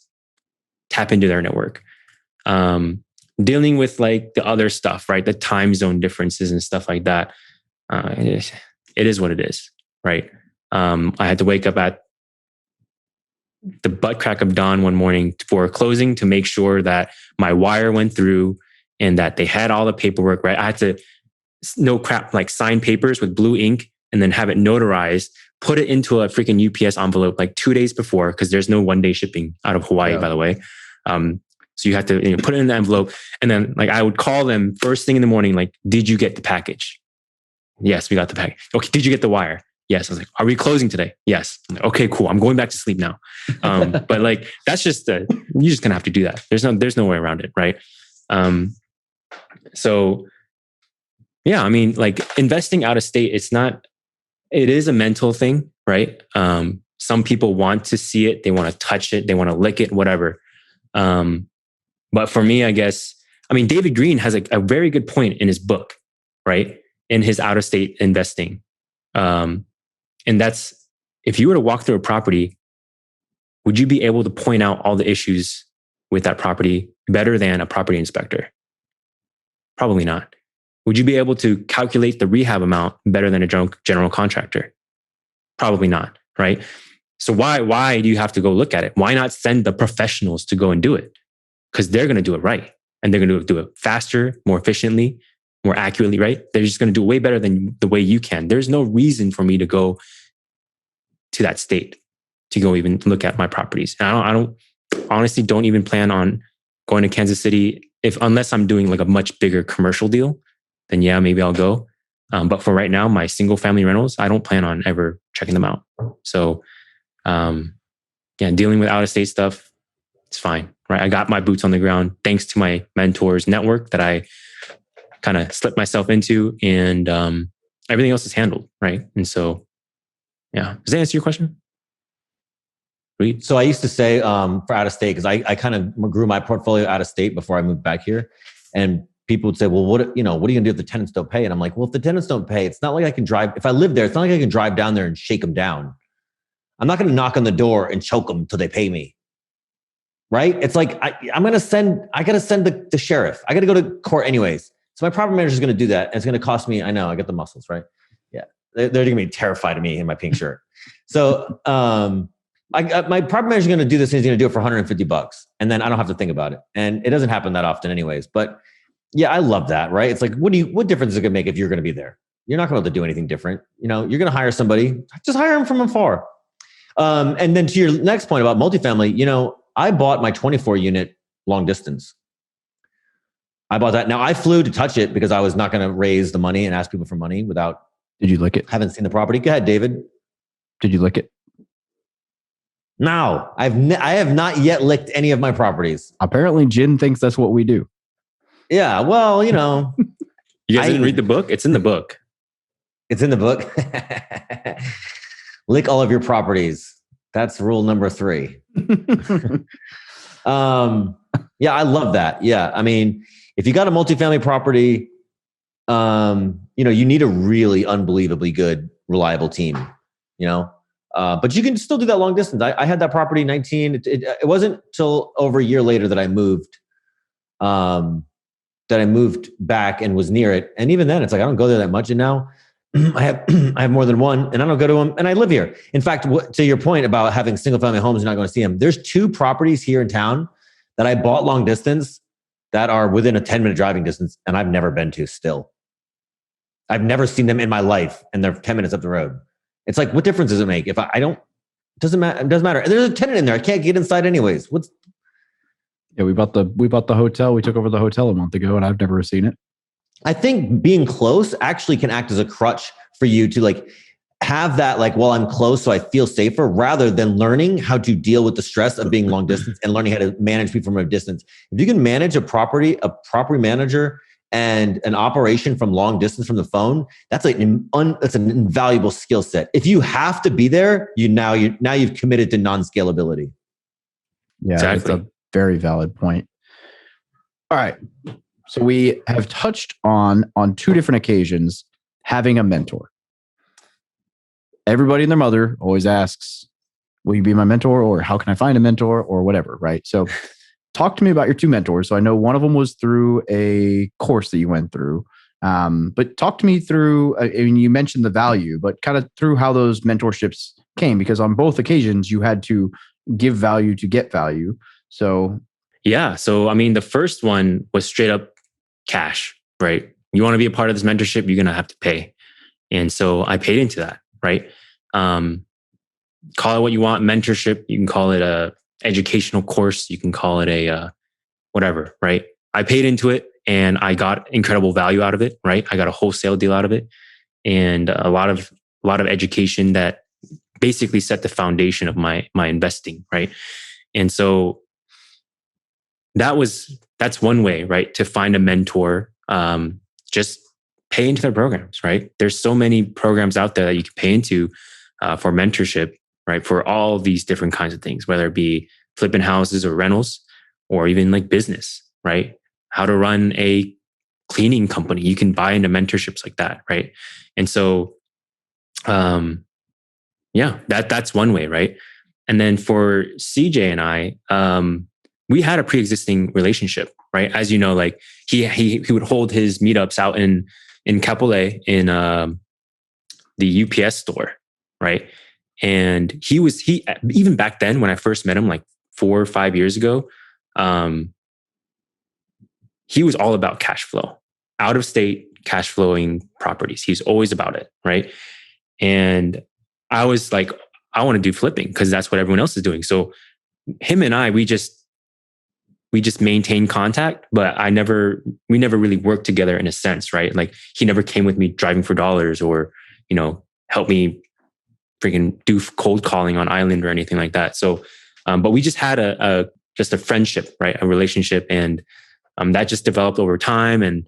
tap into their network. dealing with like the other stuff, right? The time zone differences and stuff like that. It is what it is, right? I had to wake up at the butt crack of dawn one morning for closing to make sure that my wire went through and that they had all the paperwork, right? I had to, no crap, like sign papers with blue ink and then have it notarized, put it into a freaking UPS envelope like 2 days before, because there's no 1 day shipping out of Hawaii, by the way. So you have to put it in the envelope. And then like I would call them first thing in the morning, like, did you get the package? Yes, we got the package. Okay, did you get the wire? Yes. I was like, are we closing today? Yes. I'm like, okay, cool. I'm going back to sleep now. But like, that's just, you're just going to have to do that. There's no way around it. Right. So yeah, I mean, like investing out of state, it is a mental thing, right? Some people want to see it. They want to touch it. They want to lick it, whatever. But for me, I guess, I mean, David Green has a very good point in his book, right? In his out of state investing. And that's, if you were to walk through a property, would you be able to point out all the issues with that property better than a property inspector? Probably not. Would you be able to calculate the rehab amount better than a general contractor? Probably not, right? So why do you have to go look at it? Why not send the professionals to go and do it? Because they're going to do it right. And they're going to do it faster, more efficiently, more accurately, right? They're just going to do it way better than the way you can. There's no reason for me to go to that state to go even look at my properties. And I don't honestly don't even plan on going to Kansas City unless I'm doing like a much bigger commercial deal. Then yeah, maybe I'll go. But for right now, my single family rentals, I don't plan on ever checking them out. So dealing with out of state stuff, it's fine, right? I got my boots on the ground thanks to my mentors network that I kind of slipped myself into, and everything else is handled, right? And so, yeah. Does that answer your question? Reed? So I used to say for out of state, because I kind of grew my portfolio out of state before I moved back here, and people would say, well, what are you going to do if the tenants don't pay? And I'm like, well, if the tenants don't pay, it's not like I can drive. If I live there, it's not like I can drive down there and shake them down. I'm not going to knock on the door and choke them till they pay me. Right? It's like, I got to send the sheriff. I got to go to court anyways. So my property manager is going to do that. And it's going to cost me, I know, I got the muscles, right? Yeah. They're going to be terrified of me in my pink shirt. So my property manager is going to do this, and he's going to do it for $150. And then I don't have to think about it. And it doesn't happen that often anyways. But yeah, I love that, right? It's like, what difference is it going to make if you're going to be there? You're not going to do anything different. You're going to hire somebody, just hire them from afar. And then to your next point about multifamily, I bought my 24 unit long distance. I bought that. Now I flew to touch it because I was not going to raise the money and ask people for money without. Did you lick it? Haven't seen the property. Go ahead, David. Did you lick it? No, I have not yet licked any of my properties. Apparently Jin thinks that's what we do. Yeah. Well, You guys didn't read the book? It's in the book. It's in the book. Lick all of your properties. That's rule number 3. Yeah, I love that. Yeah. I mean, if you got a multifamily property, you need a really unbelievably good, reliable team, but you can still do that long distance. I had that property 19. It wasn't till over a year later that I moved, back and was near it. And even then it's like, I don't go there that much. And now I have more than one, and I don't go to them, and I live here. In fact, to your point about having single family homes and not going to see them, there's 2 properties here in town that I bought long distance that are within a 10-minute driving distance, and I've never been to still. I've never seen them in my life, and they're 10 minutes up the road. It's like, what difference does it make? If I don't, it doesn't matter. It doesn't matter. And there's a tenant in there. I can't get inside anyways. Yeah, we bought the hotel. We took over the hotel a month ago, and I've never seen it. I think being close actually can act as a crutch for you to have that, well, I'm close, so I feel safer, rather than learning how to deal with the stress of being long distance and learning how to manage people from a distance. If you can manage a property manager and an operation from long distance from the phone, that's that's an invaluable skill set. If you have to be there, now you've committed to non-scalability. Yeah, exactly. That's a very valid point. All right. So we have touched on 2 different occasions having a mentor. Everybody and their mother always asks, will you be my mentor, or how can I find a mentor, or whatever, right? So talk to me about your two mentors. So I know one of them was through a course that you went through. But talk to me through, I mean, you mentioned the value, but kind of through how those mentorships came, because on both occasions you had to give value to get value. So, yeah. So, I mean, the first one was straight up cash, right? You want to be a part of this mentorship, you're going to have to pay. And so I paid into that, right? Call it what you want, mentorship. You can call it a educational course. You can call it a whatever, right? I paid into it and I got incredible value out of it, right? I got a wholesale deal out of it and a lot of education that basically set the foundation of my investing, right? And so that's one way, right? To find a mentor, just pay into their programs, right? There's so many programs out there that you can pay into for mentorship, right? For all these different kinds of things, whether it be flipping houses or rentals, or even like business, right? How to run a cleaning company. You can buy into mentorships like that, right? And so, yeah, that's one way, right? And then for CJ and I, we had a pre-existing relationship, right? As you know, like he would hold his meetups out in Kapolei in the UPS store, right? And he even back then when I first met him, like 4 or 5 years ago, he was all about cash flow, out of state cash flowing properties. He's always about it, right? And I was like, I want to do flipping because that's what everyone else is doing. So him and I, we just maintained contact, but we never really worked together in a sense, right? Like he never came with me driving for dollars or, help me freaking do cold calling on island or anything like that. So, but we just had just a friendship, right? A relationship. And that just developed over time. And,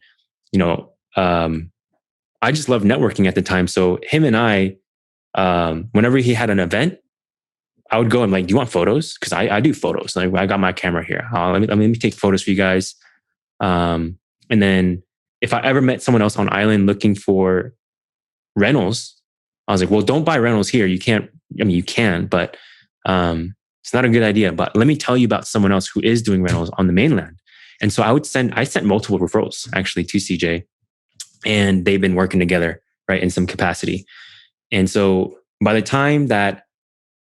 I just loved networking at the time. So him and I, whenever he had an event, I would go and like, do you want photos? Because I do photos. Like I got my camera here. Let me take photos for you guys. And then if I ever met someone else on island looking for rentals, I was like, well, don't buy rentals here. You can't. I mean, you can, but it's not a good idea. But let me tell you about someone else who is doing rentals on the mainland. And so I sent multiple referrals actually to CJ, and they've been working together, right, in some capacity. And so by the time that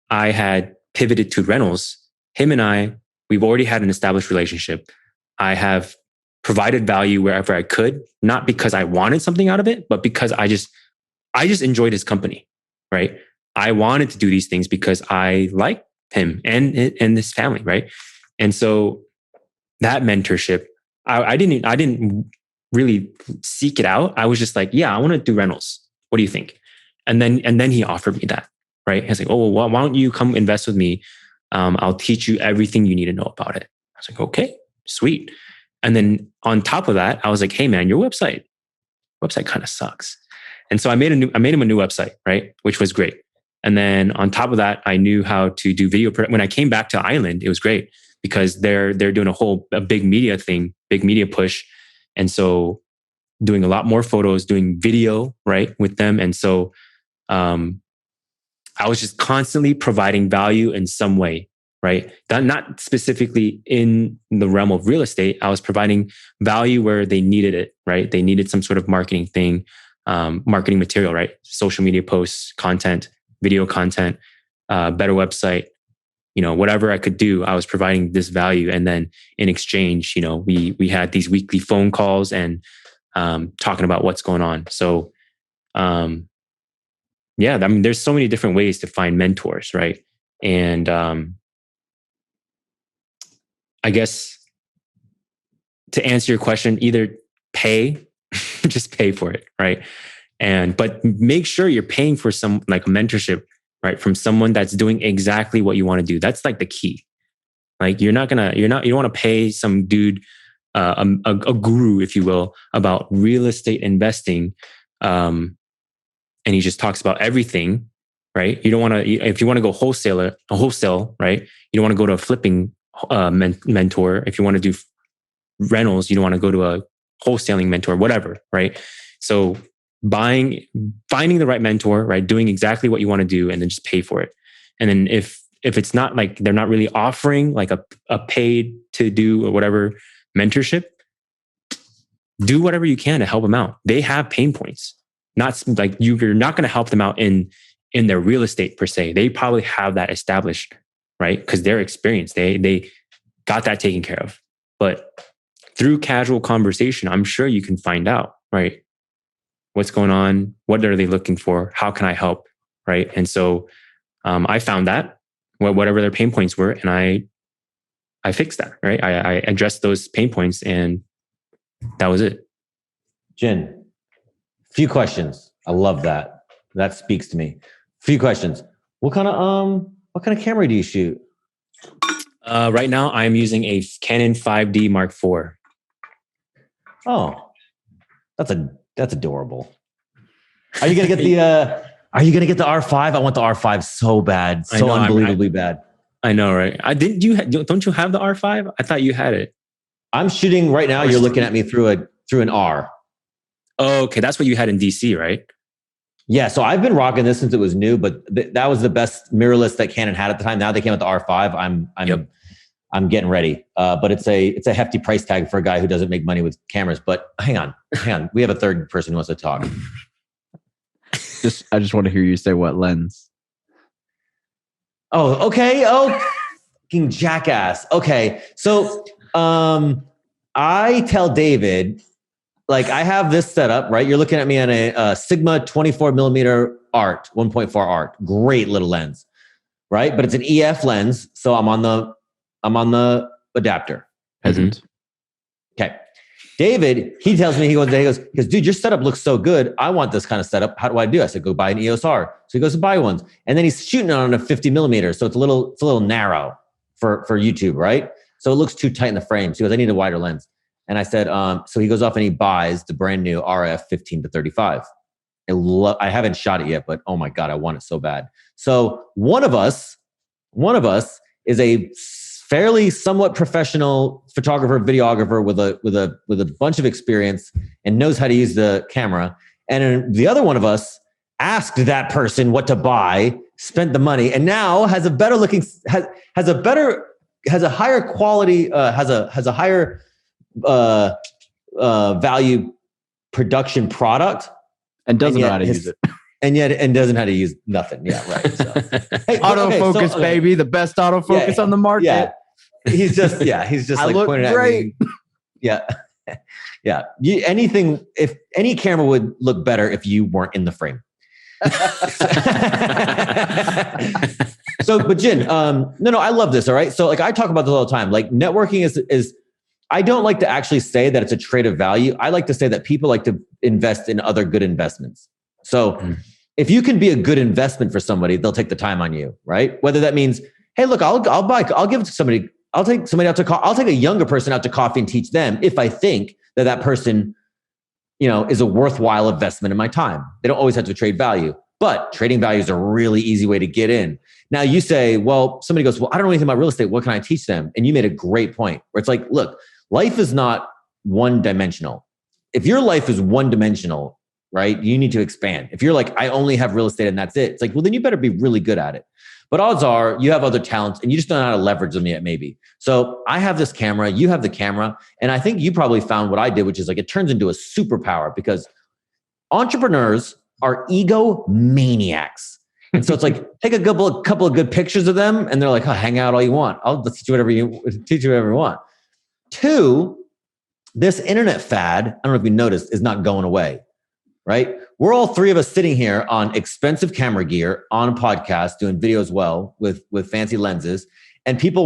I had pivoted to rentals, him and we've already had an established relationship. I have provided value wherever I could, not because I wanted something out of it, but because I just enjoyed his company, right? I wanted to do these things because I like him and his family, right? And so that mentorship, I didn't really seek it out. I was just like, yeah, I want to do rentals. What do you think? And then he offered me that, right? He's like, oh, well, why don't you come invest with me? I'll teach you everything you need to know about it. I was like, okay, sweet. And then on top of that, I was like, hey man, your website kind of sucks. And so I made him a new website, right? Which was great. And then on top of that, I knew how to do video. When I came back to Island, it was great because they're doing a big media thing, big media push. And so doing a lot more photos, doing video, right, with them. And so I was just constantly providing value in some way, right? Not specifically in the realm of real estate. I was providing value where they needed it, right? They needed some sort of marketing thing, marketing material, right? Social media posts, content, video content, better website, whatever I could do, I was providing this value. And then in exchange, we had these weekly phone calls and talking about what's going on. So, yeah, I mean, there's so many different ways to find mentors, right? And I guess to answer your question, either pay, just pay for it, right? But make sure you're paying for some like a mentorship, right? From someone that's doing exactly what you want to do. That's like the key. Like you don't want to pay some dude, a guru, if you will, about real estate investing. And he just talks about everything, right? You don't want to, if you want to go wholesale, right? You don't want to go to a flipping mentor. If you want to do rentals, you don't want to go to a wholesaling mentor, whatever, right? So finding the right mentor, right? Doing exactly what you want to do and then just pay for it. And then if if it's not like they're not really offering like a paid to do or whatever mentorship, do whatever you can to help them out. They have pain points. Not like you're not going to help them out in their real estate per se. They probably have that established, right? Because they're experienced. They got that taken care of. But through casual conversation, I'm sure you can find out, right? What's going on? What are they looking for? How can I help? Right. And so I found that whatever their pain points were, and I fixed that, right? I addressed those pain points, and that was it. Jin, few questions. I love that. That speaks to me. Few questions. What kind of camera do you shoot? Right now, I'm using a Canon 5D Mark IV. Oh, that's adorable. Are you gonna get the R5? I want the R5 so bad, so unbelievably bad. I know, right? Don't you have the R5? I thought you had it. I'm shooting right now. You're looking at me through an R. Oh, okay. That's what you had in DC, right? Yeah. So I've been rocking this since it was new, but that was the best mirrorless that Canon had at the time. Now they came with the R5. I'm getting ready. But it's a hefty price tag for a guy who doesn't make money with cameras. But hang on. We have a third person who wants to talk. I just want to hear you say what lens. Oh, okay. Oh, fucking jackass. Okay. So I tell David, like, I have this set up, right? You're looking at me on a Sigma 24 millimeter art, 1.4 art. Great little lens, right? But it's an EF lens. So I'm on the adapter. Peasant. Okay. David, he tells me, he goes, dude, your setup looks so good. I want this kind of setup. How do I do? I said, go buy an EOS R. So he goes to buy ones. And then he's shooting on a 50 millimeter. So it's a little narrow for YouTube, right? So it looks too tight in the frame. So he goes, I need a wider lens. And I said, so he goes off and he buys the brand new RF 15 to 35. I haven't shot it yet, but oh my God, I want it so bad. So one of us is a fairly somewhat professional photographer, videographer with a bunch of experience and knows how to use the camera. And the other one of us asked that person what to buy, spent the money, and now has a better looking, has a higher quality, has a higher value production product, and doesn't know how to use it. And doesn't know how to use nothing. Yeah, right. So, hey, autofocus, baby, the best autofocus on the market. Yeah. He's just like pointing at me. Yeah. Yeah. If any camera would look better if you weren't in the frame. But Jin, no, I love this. All right. So like I talk about this all the time. Like networking is I don't like to actually say that it's a trade of value. I like to say that people like to invest in other good investments. So if you can be a good investment for somebody, they'll take the time on you, right? Whether that means, hey, look, I'll give it to somebody. I'll take somebody out to I'll take a younger person out to coffee and teach them if I think that person, is a worthwhile investment in my time. They don't always have to trade value, but trading value is a really easy way to get in. Now you say, well, somebody goes, well, I don't know anything about real estate. What can I teach them? And you made a great point where it's like, look, life is not one dimensional. If your life is one dimensional, right, you need to expand. If you're like, I only have real estate and that's it. It's like, well, then you better be really good at it. But odds are you have other talents and you just don't know how to leverage them yet, maybe. So I have this camera, you have the camera. And I think you probably found what I did, which is like, it turns into a superpower because entrepreneurs are ego maniacs. And so it's like, take a couple of good pictures of them and they're like, oh, hang out all you want. I'll teach you whatever you want. 2, this internet fad, I don't know if you noticed, is not going away, right? We're all 3 of us sitting here on expensive camera gear, on a podcast, doing video as well with fancy lenses. And people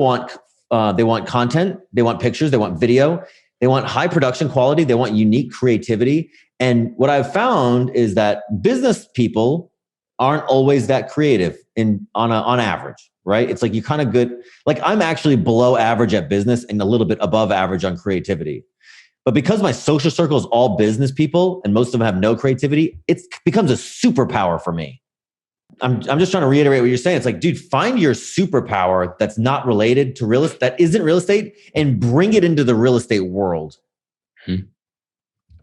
they want content, they want pictures, they want video, they want high production quality, they want unique creativity. And what I've found is that business people aren't always that creative on average, right? It's like you kind of good. Like I'm actually below average at business and a little bit above average on creativity. But because my social circle is all business people and most of them have no creativity, it becomes a superpower for me. I'm just trying to reiterate what you're saying. It's like, dude, find your superpower that's not related to real estate, that isn't real estate, and bring it into the real estate world. I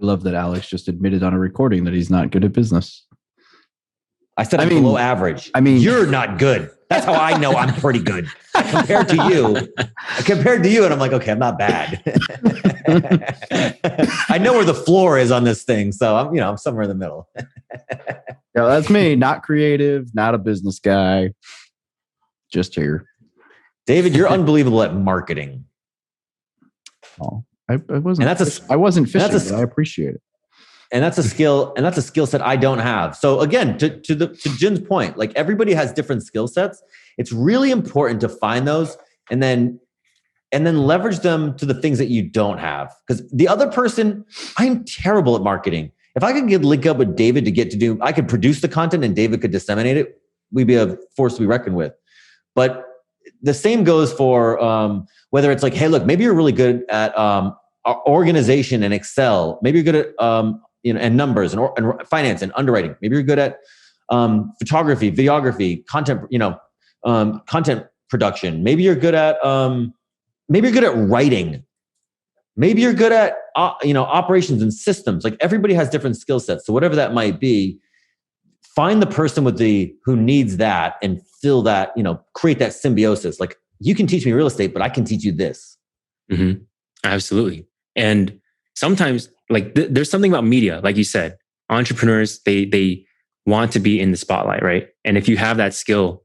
love that Alex just admitted on a recording that he's not good at business. I said I'm below average. I mean, you're not good. That's how I know I'm pretty good compared to you. And I'm like, okay, I'm not bad. I know where the floor is on this thing. So I'm somewhere in the middle. Yeah, that's me. Not creative, not a business guy. Just here. David, you're unbelievable at marketing. Oh, I wasn't. I wasn't fishing. But I appreciate it. And that's a skill. And that's a skill set I don't have. So again, to Jin's point, like everybody has different skill sets. It's really important to find those and then leverage them to the things that you don't have. Because the other person, I'm terrible at marketing. If I could link up with David I could produce the content and David could disseminate it, we'd be a force to be reckoned with. But the same goes for whether it's like, hey, look, maybe you're really good at organization and Excel. Maybe you're good at and numbers and finance and underwriting. Maybe you're good at photography, videography, content, content production. Maybe you're good at writing. Maybe you're good at operations and systems. Like everybody has different skill sets. So whatever that might be, find the person who needs that and fill that, create that symbiosis. Like you can teach me real estate, but I can teach you this. Mm-hmm. Absolutely. And sometimes like there's something about media, like you said, entrepreneurs, they want to be in the spotlight, right? And if you have that skill,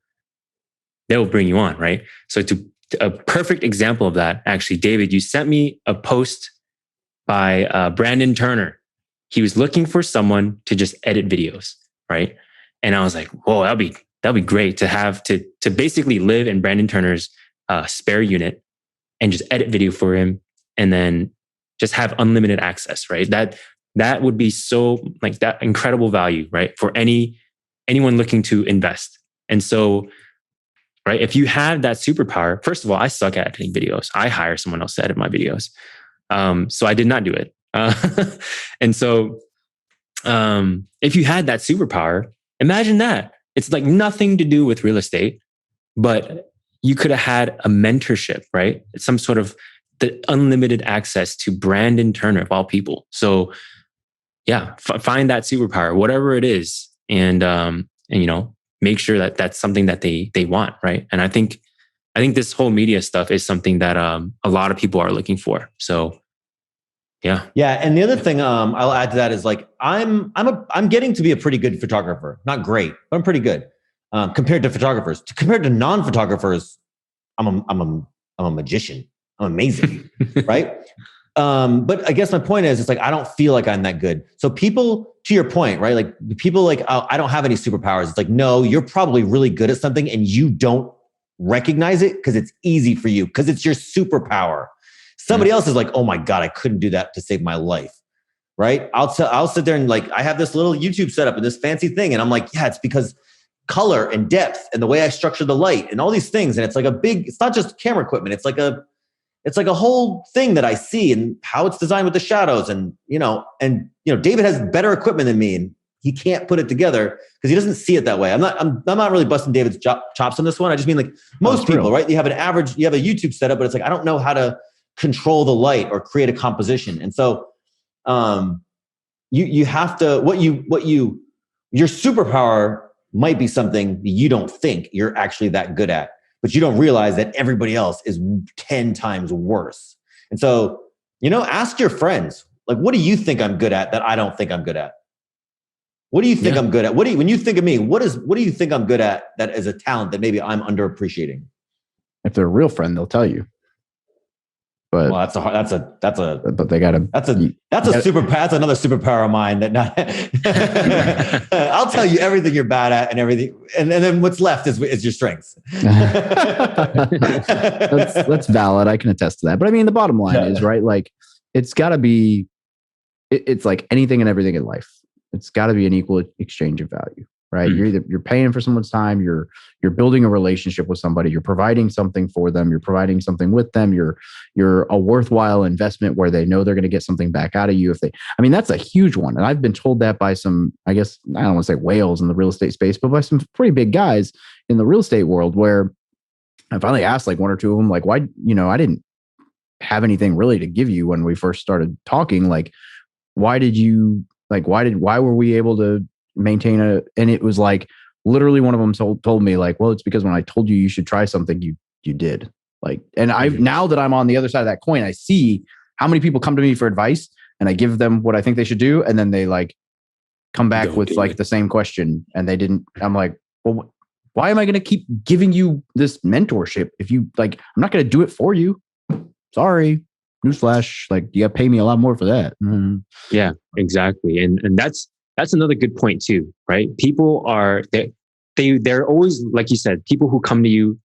they'll bring you on, right? So a perfect example of that, actually, David, you sent me a post by Brandon Turner. He was looking for someone to just edit videos, right? And I was like, whoa, that'd be great to have to basically live in Brandon Turner's spare unit and just edit video for him, and then just have unlimited access, right? That would be so like that incredible value, right? For anyone looking to invest. And so, right, if you have that superpower, first of all, I suck at editing videos. I hire someone else to edit my videos. So I did not do it. And so if you had that superpower, imagine that. It's like nothing to do with real estate, but you could have had a mentorship, right? Some sort of the unlimited access to Brandon Turner of all people. So yeah, find that superpower, whatever it is. And make sure that that's something that they want, right? And I think this whole media stuff is something that a lot of people are looking for. So, yeah. And the other thing I'll add to that is like I'm getting to be a pretty good photographer. Not great, but I'm pretty good compared to photographers. Compared to non-photographers, I'm a magician. I'm amazing, right? But I guess my point is, it's like I don't feel like I'm that good. So people, to your point, right? Like people like, oh, I don't have any superpowers. It's like, no, you're probably really good at something and you don't recognize it because it's easy for you because it's your superpower. Somebody else is like, oh my God, I couldn't do that to save my life, right? I'll sit there and like I have this little YouTube setup and this fancy thing, and I'm like, yeah, it's because color and depth and the way I structure the light and all these things, and it's like it's not just camera equipment. It's like a whole thing that I see and how it's designed with the shadows. And, David has better equipment than me and he can't put it together because he doesn't see it that way. I'm not really busting David's chops on this one. I just mean like most people, right? You have a YouTube setup, but it's like, I don't know how to control the light or create a composition. And so, you have to, your superpower might be something you don't think you're actually that good at, but you don't realize that everybody else is 10 times worse. And so, ask your friends, like, what do you think I'm good at that I don't think I'm good at? What do you think I'm good at? When you think of me, what do you think I'm good at that is a talent that maybe I'm underappreciating? If they're a real friend, they'll tell you. But that's another superpower of mine that I'll tell you everything you're bad at and everything. And then what's left is your strengths. That's valid. I can attest to that. But I mean, the bottom line is, right? Like it's gotta be, it's like anything and everything in life. It's gotta be an equal exchange of value, right? Mm-hmm. You're paying for someone's time. You're building a relationship with somebody. You're providing something for them. You're providing something with them. You're a worthwhile investment where they know they're going to get something back out of you. That's a huge one. And I've been told that by some, I guess, I don't want to say whales in the real estate space, but by some pretty big guys in the real estate world, where I finally asked like one or two of them, like, why, I didn't have anything really to give you when we first started talking. Like, why were we able to maintain and it was like, literally one of them told me like, well, it's because when I told you should try something, you did. Like, and now that I'm on the other side of that coin, I see how many people come to me for advice and I give them what I think they should do. And then they like come back with like the same question and they didn't. I'm like, well, why am I going to keep giving you this mentorship if you like, I'm not going to do it for you. Sorry. Newsflash. Like, you got to pay me a lot more for that. Mm-hmm. Yeah, exactly. And that's another good point too, right? People are, they're always, like you said, people who come to you,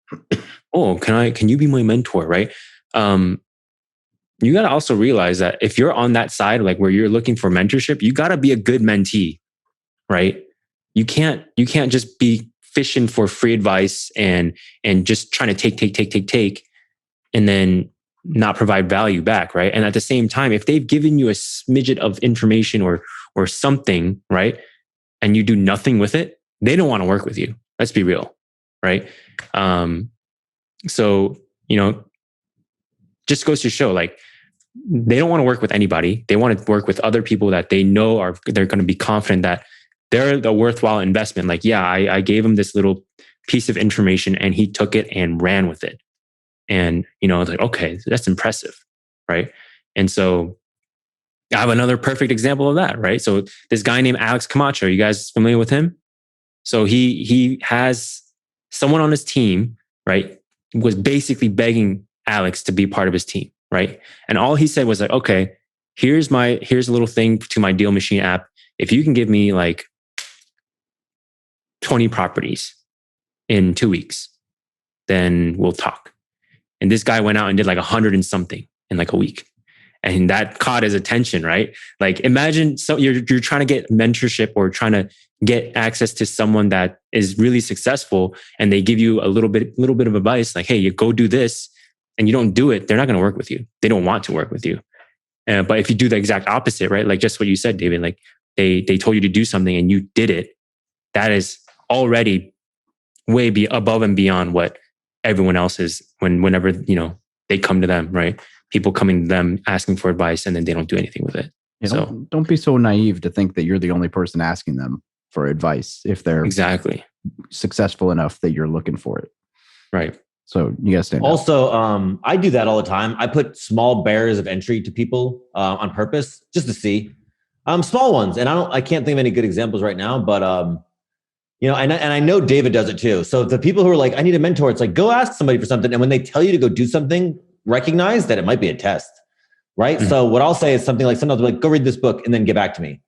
oh, can you be my mentor? Right. You got to also realize that if you're on that side, like where you're looking for mentorship, you got to be a good mentee, right? You can't just be fishing for free advice and just trying to take, and then not provide value back, right? And at the same time, if they've given you a smidget of information or something, right, and you do nothing with it, they don't want to work with you. Let's be real, right? So, just goes to show, like, they don't want to work with anybody. They want to work with other people that they know they're going to be confident that they're the worthwhile investment. Like, yeah, I gave him this little piece of information and he took it and ran with it. And, it's like, okay, that's impressive, right? And so I have another perfect example of that, right? So this guy named Alex Camacho, you guys familiar with him? So he has someone on his team, right, was basically begging Alex to be part of his team, right? And all he said was like, okay, here's a little thing to my Deal Machine app. If you can give me like 20 properties in 2 weeks, then we'll talk. And this guy went out and did like 100 and something in like a week. And that caught his attention, right? Like, imagine you're trying to get mentorship or trying to get access to someone that is really successful, and they give you a little bit of advice, like, hey, you go do this, and you don't do it, they're not going to work with you. They don't want to work with you. But if you do the exact opposite, right? Like just what you said, David, like they told you to do something and you did it, that is already way above and beyond what everyone else is whenever, they come to them, right? People coming to them asking for advice and then they don't do anything with it. Yeah, so don't be so naive to think that you're the only person asking them for advice if they're exactly successful enough that you're looking for it. Right. So you guys stand also, I do that all the time. I put small barriers of entry to people on purpose just to see small ones. And I can't think of any good examples right now, but and I know David does it too. So the people who are like, I need a mentor, it's like, go ask somebody for something. And when they tell you to go do something, recognize that it might be a test, right? Mm-hmm. So what I'll say is something like, sometimes they're like, go read this book and then get back to me.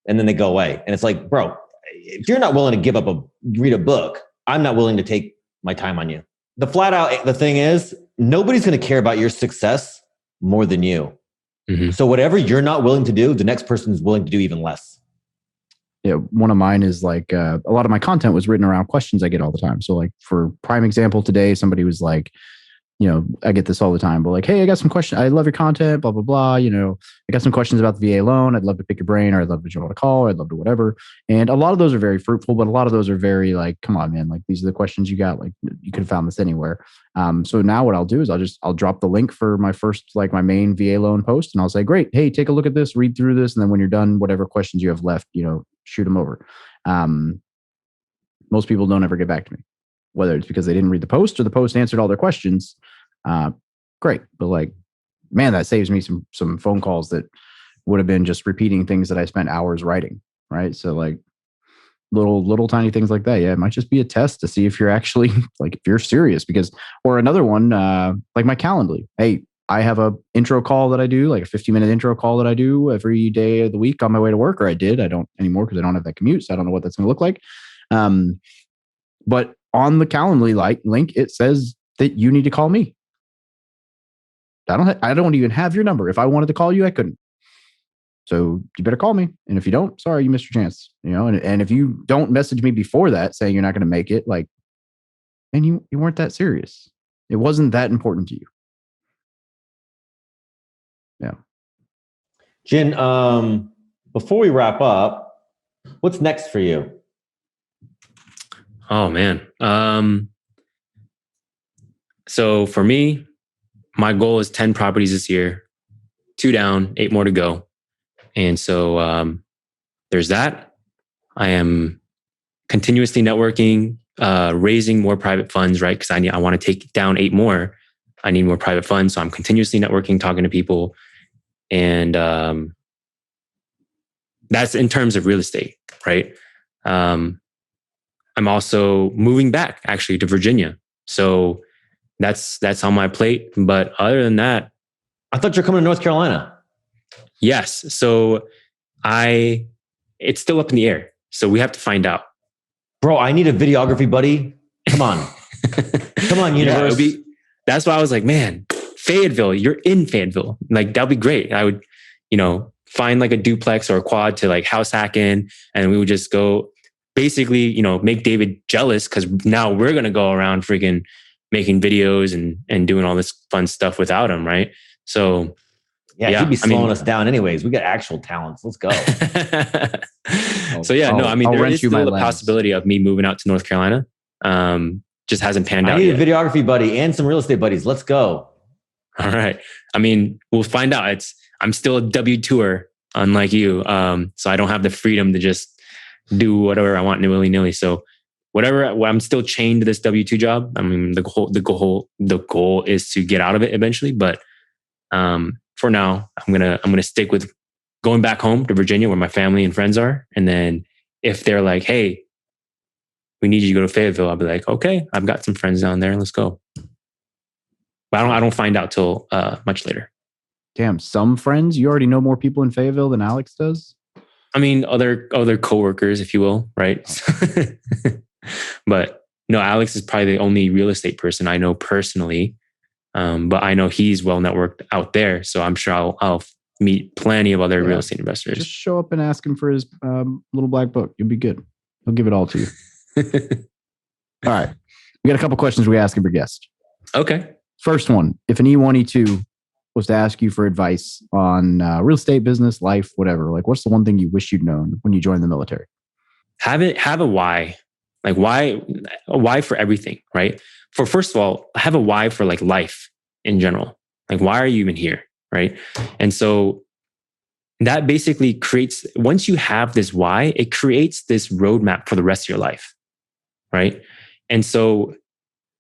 And then they go away. And it's like, bro, if you're not willing to give up read a book, I'm not willing to take my time on you. The thing is, nobody's going to care about your success more than you. Mm-hmm. So whatever you're not willing to do, the next person is willing to do even less. Yeah, one of mine is like, a lot of my content was written around questions I get all the time. So like, for prime example today, somebody was like, I get this all the time, but like, hey, I got some questions. I love your content, blah, blah, blah. I got some questions about the VA loan. I'd love to pick your brain, or I'd love to jump on a call, or I'd love to whatever. And a lot of those are very fruitful, but a lot of those are very like, come on, man. Like, these are the questions you got. Like, you could have found this anywhere. So now what I'll do is I'll drop the link for my first, like my main VA loan post. And I'll say, great. Hey, take a look at this, read through this. And then when you're done, whatever questions you have left, shoot them over. Most people don't ever get back to me, whether it's because they didn't read the post or the post answered all their questions. Great. But like, man, that saves me some phone calls that would have been just repeating things that I spent hours writing. Right. So like little tiny things like that. Yeah. It might just be a test to see if you're actually like, if you're serious, or another one, like my Calendly. Hey, I have a intro call that I do, like a 50-minute intro call that I do every day of the week on my way to work, or I don't anymore because I don't have that commute. So I don't know what that's going to look like. But on the Calendly link, it says that you need to call me. I don't even have your number. If I wanted to call you, I couldn't. So you better call me. And if you don't, sorry, you missed your chance. And if you don't message me before that saying you're not going to make it, like, and you weren't that serious. It wasn't that important to you. Yeah. Jin, before we wrap up, what's next for you? Oh man. So for me, my goal is 10 properties this year, 2 down, 8 more to go. And so there's that. I am continuously networking, raising more private funds, right? Because I want to take down 8 more. I need more private funds. So I'm continuously networking, talking to people. And that's in terms of real estate, right? I'm also moving back actually to Virginia. So that's on my plate. But other than that, I thought you're coming to North Carolina. yes. So it's still up in the air. So we have to find out. Bro, I need a videography buddy. Come on. Come on, universe. Yeah, that's why I was like, man, Fayetteville, you're in Fayetteville. Like, that'd be great. I would, find like a duplex or a quad to like house hack in, and we would just go basically, make David jealous because now we're going to go around freaking making videos and doing all this fun stuff without him. Right. So yeah, he'd be slowing us down anyways. We got actual talents. Let's go. So there is still the possibility of me moving out to North Carolina. Just hasn't panned out yet. I need a videography buddy and some real estate buddies. Let's go. All right. I mean, we'll find out. I'm still a W-2er, unlike you. So I don't have the freedom to just do whatever I want willy-nilly. So I'm still chained to this W-2 job. I mean, the goal is to get out of it eventually. But for now, I'm gonna stick with going back home to Virginia where my family and friends are. And then if they're like, hey, we need you to go to Fayetteville, I'll be like, okay, I've got some friends down there. Let's go. But I don't find out till much later. Damn, some friends? You already know more people in Fayetteville than Alex does? I mean, other coworkers, if you will, right? But no, Alex is probably the only real estate person I know personally. But I know he's well networked out there. So I'm sure I'll meet plenty of other real estate investors. Just show up and ask him for his little black book. You'll be good. He'll give it all to you. All right. We got a couple questions we ask every guest. Okay. First one, if an E1, E2 was to ask you for advice on real estate, business, life, whatever, like what's the one thing you wish you'd known when you joined the military? Have a why. Like a why for everything, right? First of all, have a why for like life in general. Like, why are you even here? Right. And so that basically creates, once you have this why, it creates this roadmap for the rest of your life. Right. And so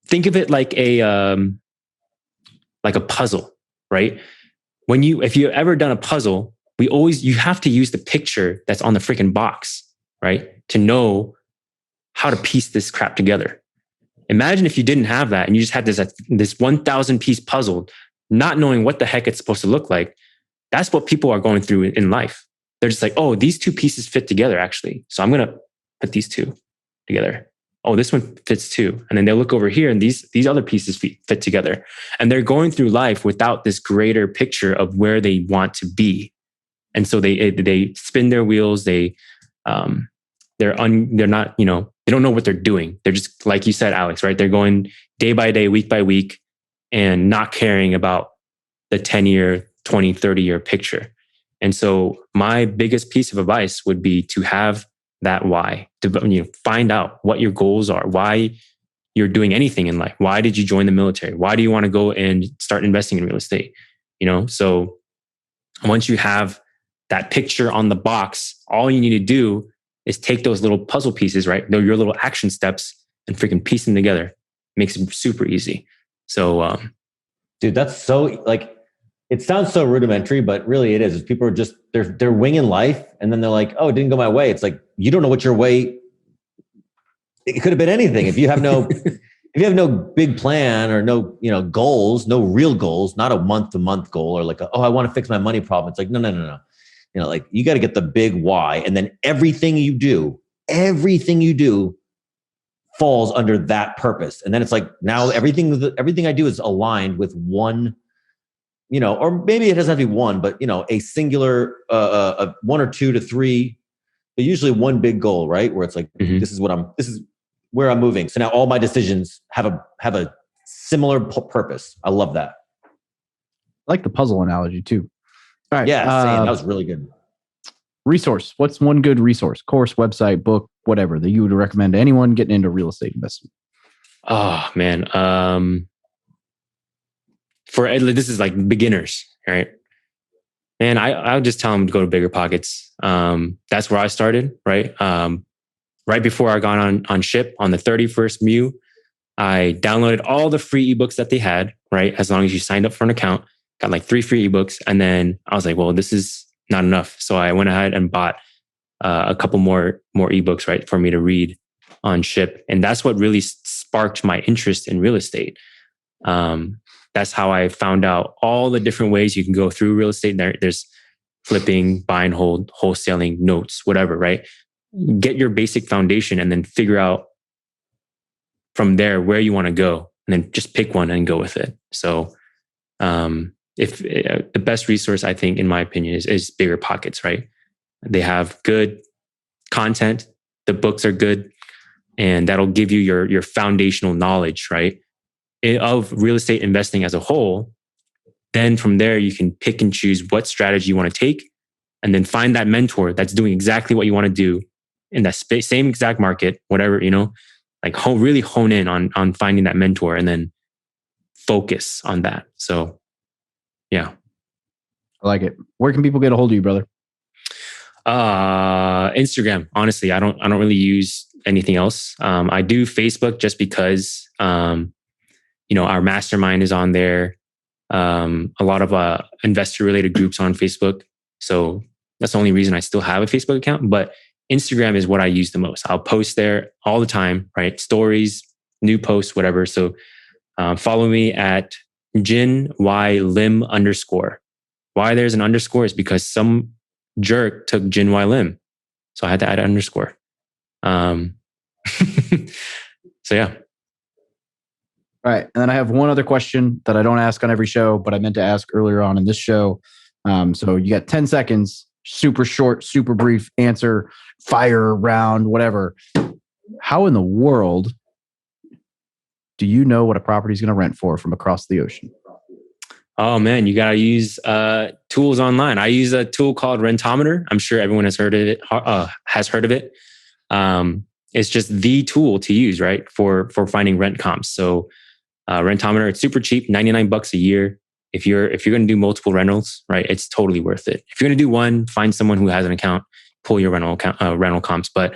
think of it like a puzzle, right? If you've ever done a puzzle, you have to use the picture that's on the freaking box, right? To know how to piece this crap together. Imagine if you didn't have that and you just had this 1,000 piece puzzle, not knowing what the heck it's supposed to look like. That's what people are going through in life. They're just like, oh, these two pieces fit together actually. So I'm going to put these two together. Oh, this one fits too. And then they'll look over here and these other pieces fit together. And they're going through life without this greater picture of where they want to be. And so they spin their wheels. They're not, they don't know what they're doing. They're just, like you said, Alex, right? They're going day by day, week by week, and not caring about the 10-year, 20, 30-year picture. And so my biggest piece of advice would be to have that why, to find out what your goals are, why you're doing anything in life. Why did you join the military? Why do you want to go and start investing in real estate? So once you have that picture on the box, all you need to do is take those little puzzle pieces, right? Your little action steps, and freaking piece them together. Makes it super easy. So, dude, that's so it sounds so rudimentary, but really it is. People are just, they're winging life. And then they're like, oh, it didn't go my way. It's like, you don't know what your way, it could have been anything. If you have no, if you have no big plan or no, goals, no real goals, not a month-to-month goal or like, I want to fix my money problem. It's like, no. You got to get the big why. And then everything you do falls under that purpose. And then it's like, now everything I do is aligned with one, or maybe it doesn't have to be one, but a singular, 1 or 2 to 3, but usually one big goal, right? Where it's like, this is where I'm moving. So now all my decisions have a similar purpose. I love that. I like the puzzle analogy too. All right. Yeah, that was really good. Resource. What's one good resource? Course, website, book, whatever that you would recommend to anyone getting into real estate investment? Oh man. This is like beginners, right? And I would just tell them to go to Bigger Pockets. That's where I started, right? Right before I got on Ship on the 31st Mew, I downloaded all the free ebooks that they had, right? As long as you signed up for an account, got like 3 free ebooks. And then I was like, well, this is not enough. So I went ahead and bought a couple more ebooks, right? For me to read on Ship. And that's what really sparked my interest in real estate. That's how I found out all the different ways you can go through real estate. There's flipping, buy and hold, wholesaling, notes, whatever, right? Get your basic foundation and then figure out from there where you want to go, and then just pick one and go with it. So, if the best resource, I think, in my opinion, is Bigger Pockets, right? They have good content. The books are good, and that'll give you your foundational knowledge, right, of real estate investing as a whole. Then from there, you can pick and choose what strategy you want to take, and then find that mentor that's doing exactly what you want to do in that same exact market, whatever, like really hone in on finding that mentor and then focus on that. So, yeah. I like it. Where can people get a hold of you, brother? Instagram. Honestly, I don't really use anything else. I do Facebook just because, our mastermind is on there. A lot of investor related groups on Facebook. So that's the only reason I still have a Facebook account. But Instagram is what I use the most. I'll post there all the time, right? Stories, new posts, whatever. So follow me at Jin Lym _. Why there's an underscore is because some jerk took Jin Lym. So I had to add an underscore. So yeah. All right. And then I have one other question that I don't ask on every show, but I meant to ask earlier on in this show. So you got 10 seconds, super short, super brief answer, fire round, whatever. How in the world do you know what a property is going to rent for from across the ocean? Oh man, you got to use tools online. I use a tool called Rentometer. I'm sure everyone has heard of it. It's just the tool to use, right, for finding rent comps. So Rentometer, it's super cheap, $99 a year. If you're going to do multiple rentals, right, it's totally worth it. If you're going to do one, find someone who has an account, pull your rental comps. But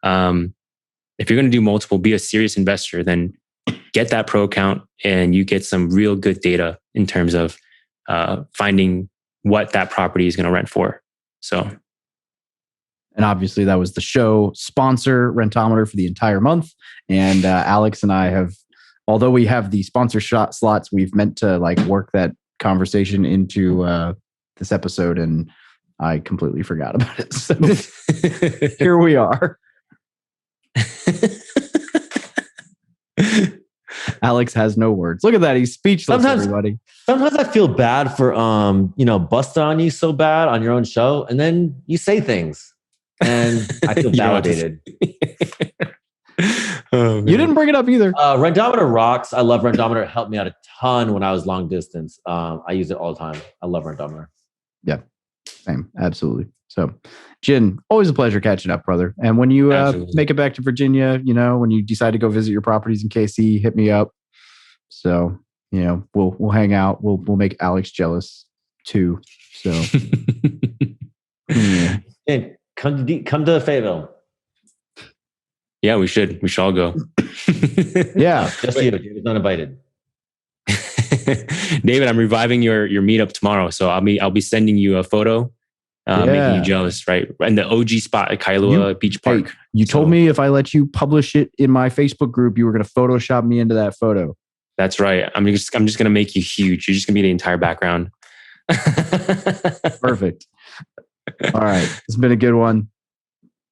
if you're going to do multiple, be a serious investor, then get that pro account and you get some real good data in terms of finding what that property is going to rent for. So, and obviously that was the show sponsor, Rentometer, for the entire month. And Alex and I have, although we have the sponsor slots, we've meant to work that conversation into this episode, and I completely forgot about it. So here we are. Alex has no words. Look at that. He's speechless, everybody. Sometimes I feel bad for, busting on you so bad on your own show. And then you say things and I feel validated. You didn't bring it up either. Rentometer rocks. I love Rentometer. It helped me out a ton when I was long distance. I use it all the time. I love Rentometer. Yeah, same. Absolutely. So, Jin, always a pleasure catching up, brother. And when you make it back to Virginia, when you decide to go visit your properties in KC, hit me up. So, we'll hang out. We'll make Alex jealous too. So, yeah. Hey, come to Fayetteville. Yeah, we should all go. Yeah, just you. David's not invited. David, I'm reviving your meetup tomorrow, so I'll be sending you a photo. Making you jealous, right? And the OG spot at Kailua Beach Park. Hey, you told me if I let you publish it in my Facebook group, you were going to Photoshop me into that photo. That's right. I'm just going to make you huge. You're just going to be the entire background. Perfect. All right. It's been a good one.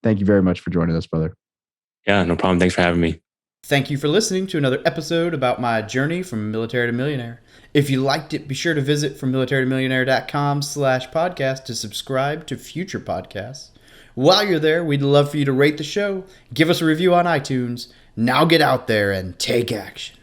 Thank you very much for joining us, brother. Yeah, no problem. Thanks for having me. Thank you for listening to another episode about my journey from military to millionaire. If you liked it, be sure to visit FromMilitaryToMillionaire.com/podcast to subscribe to future podcasts. While you're there, we'd love for you to rate the show, give us a review on iTunes. Now get out there and take action.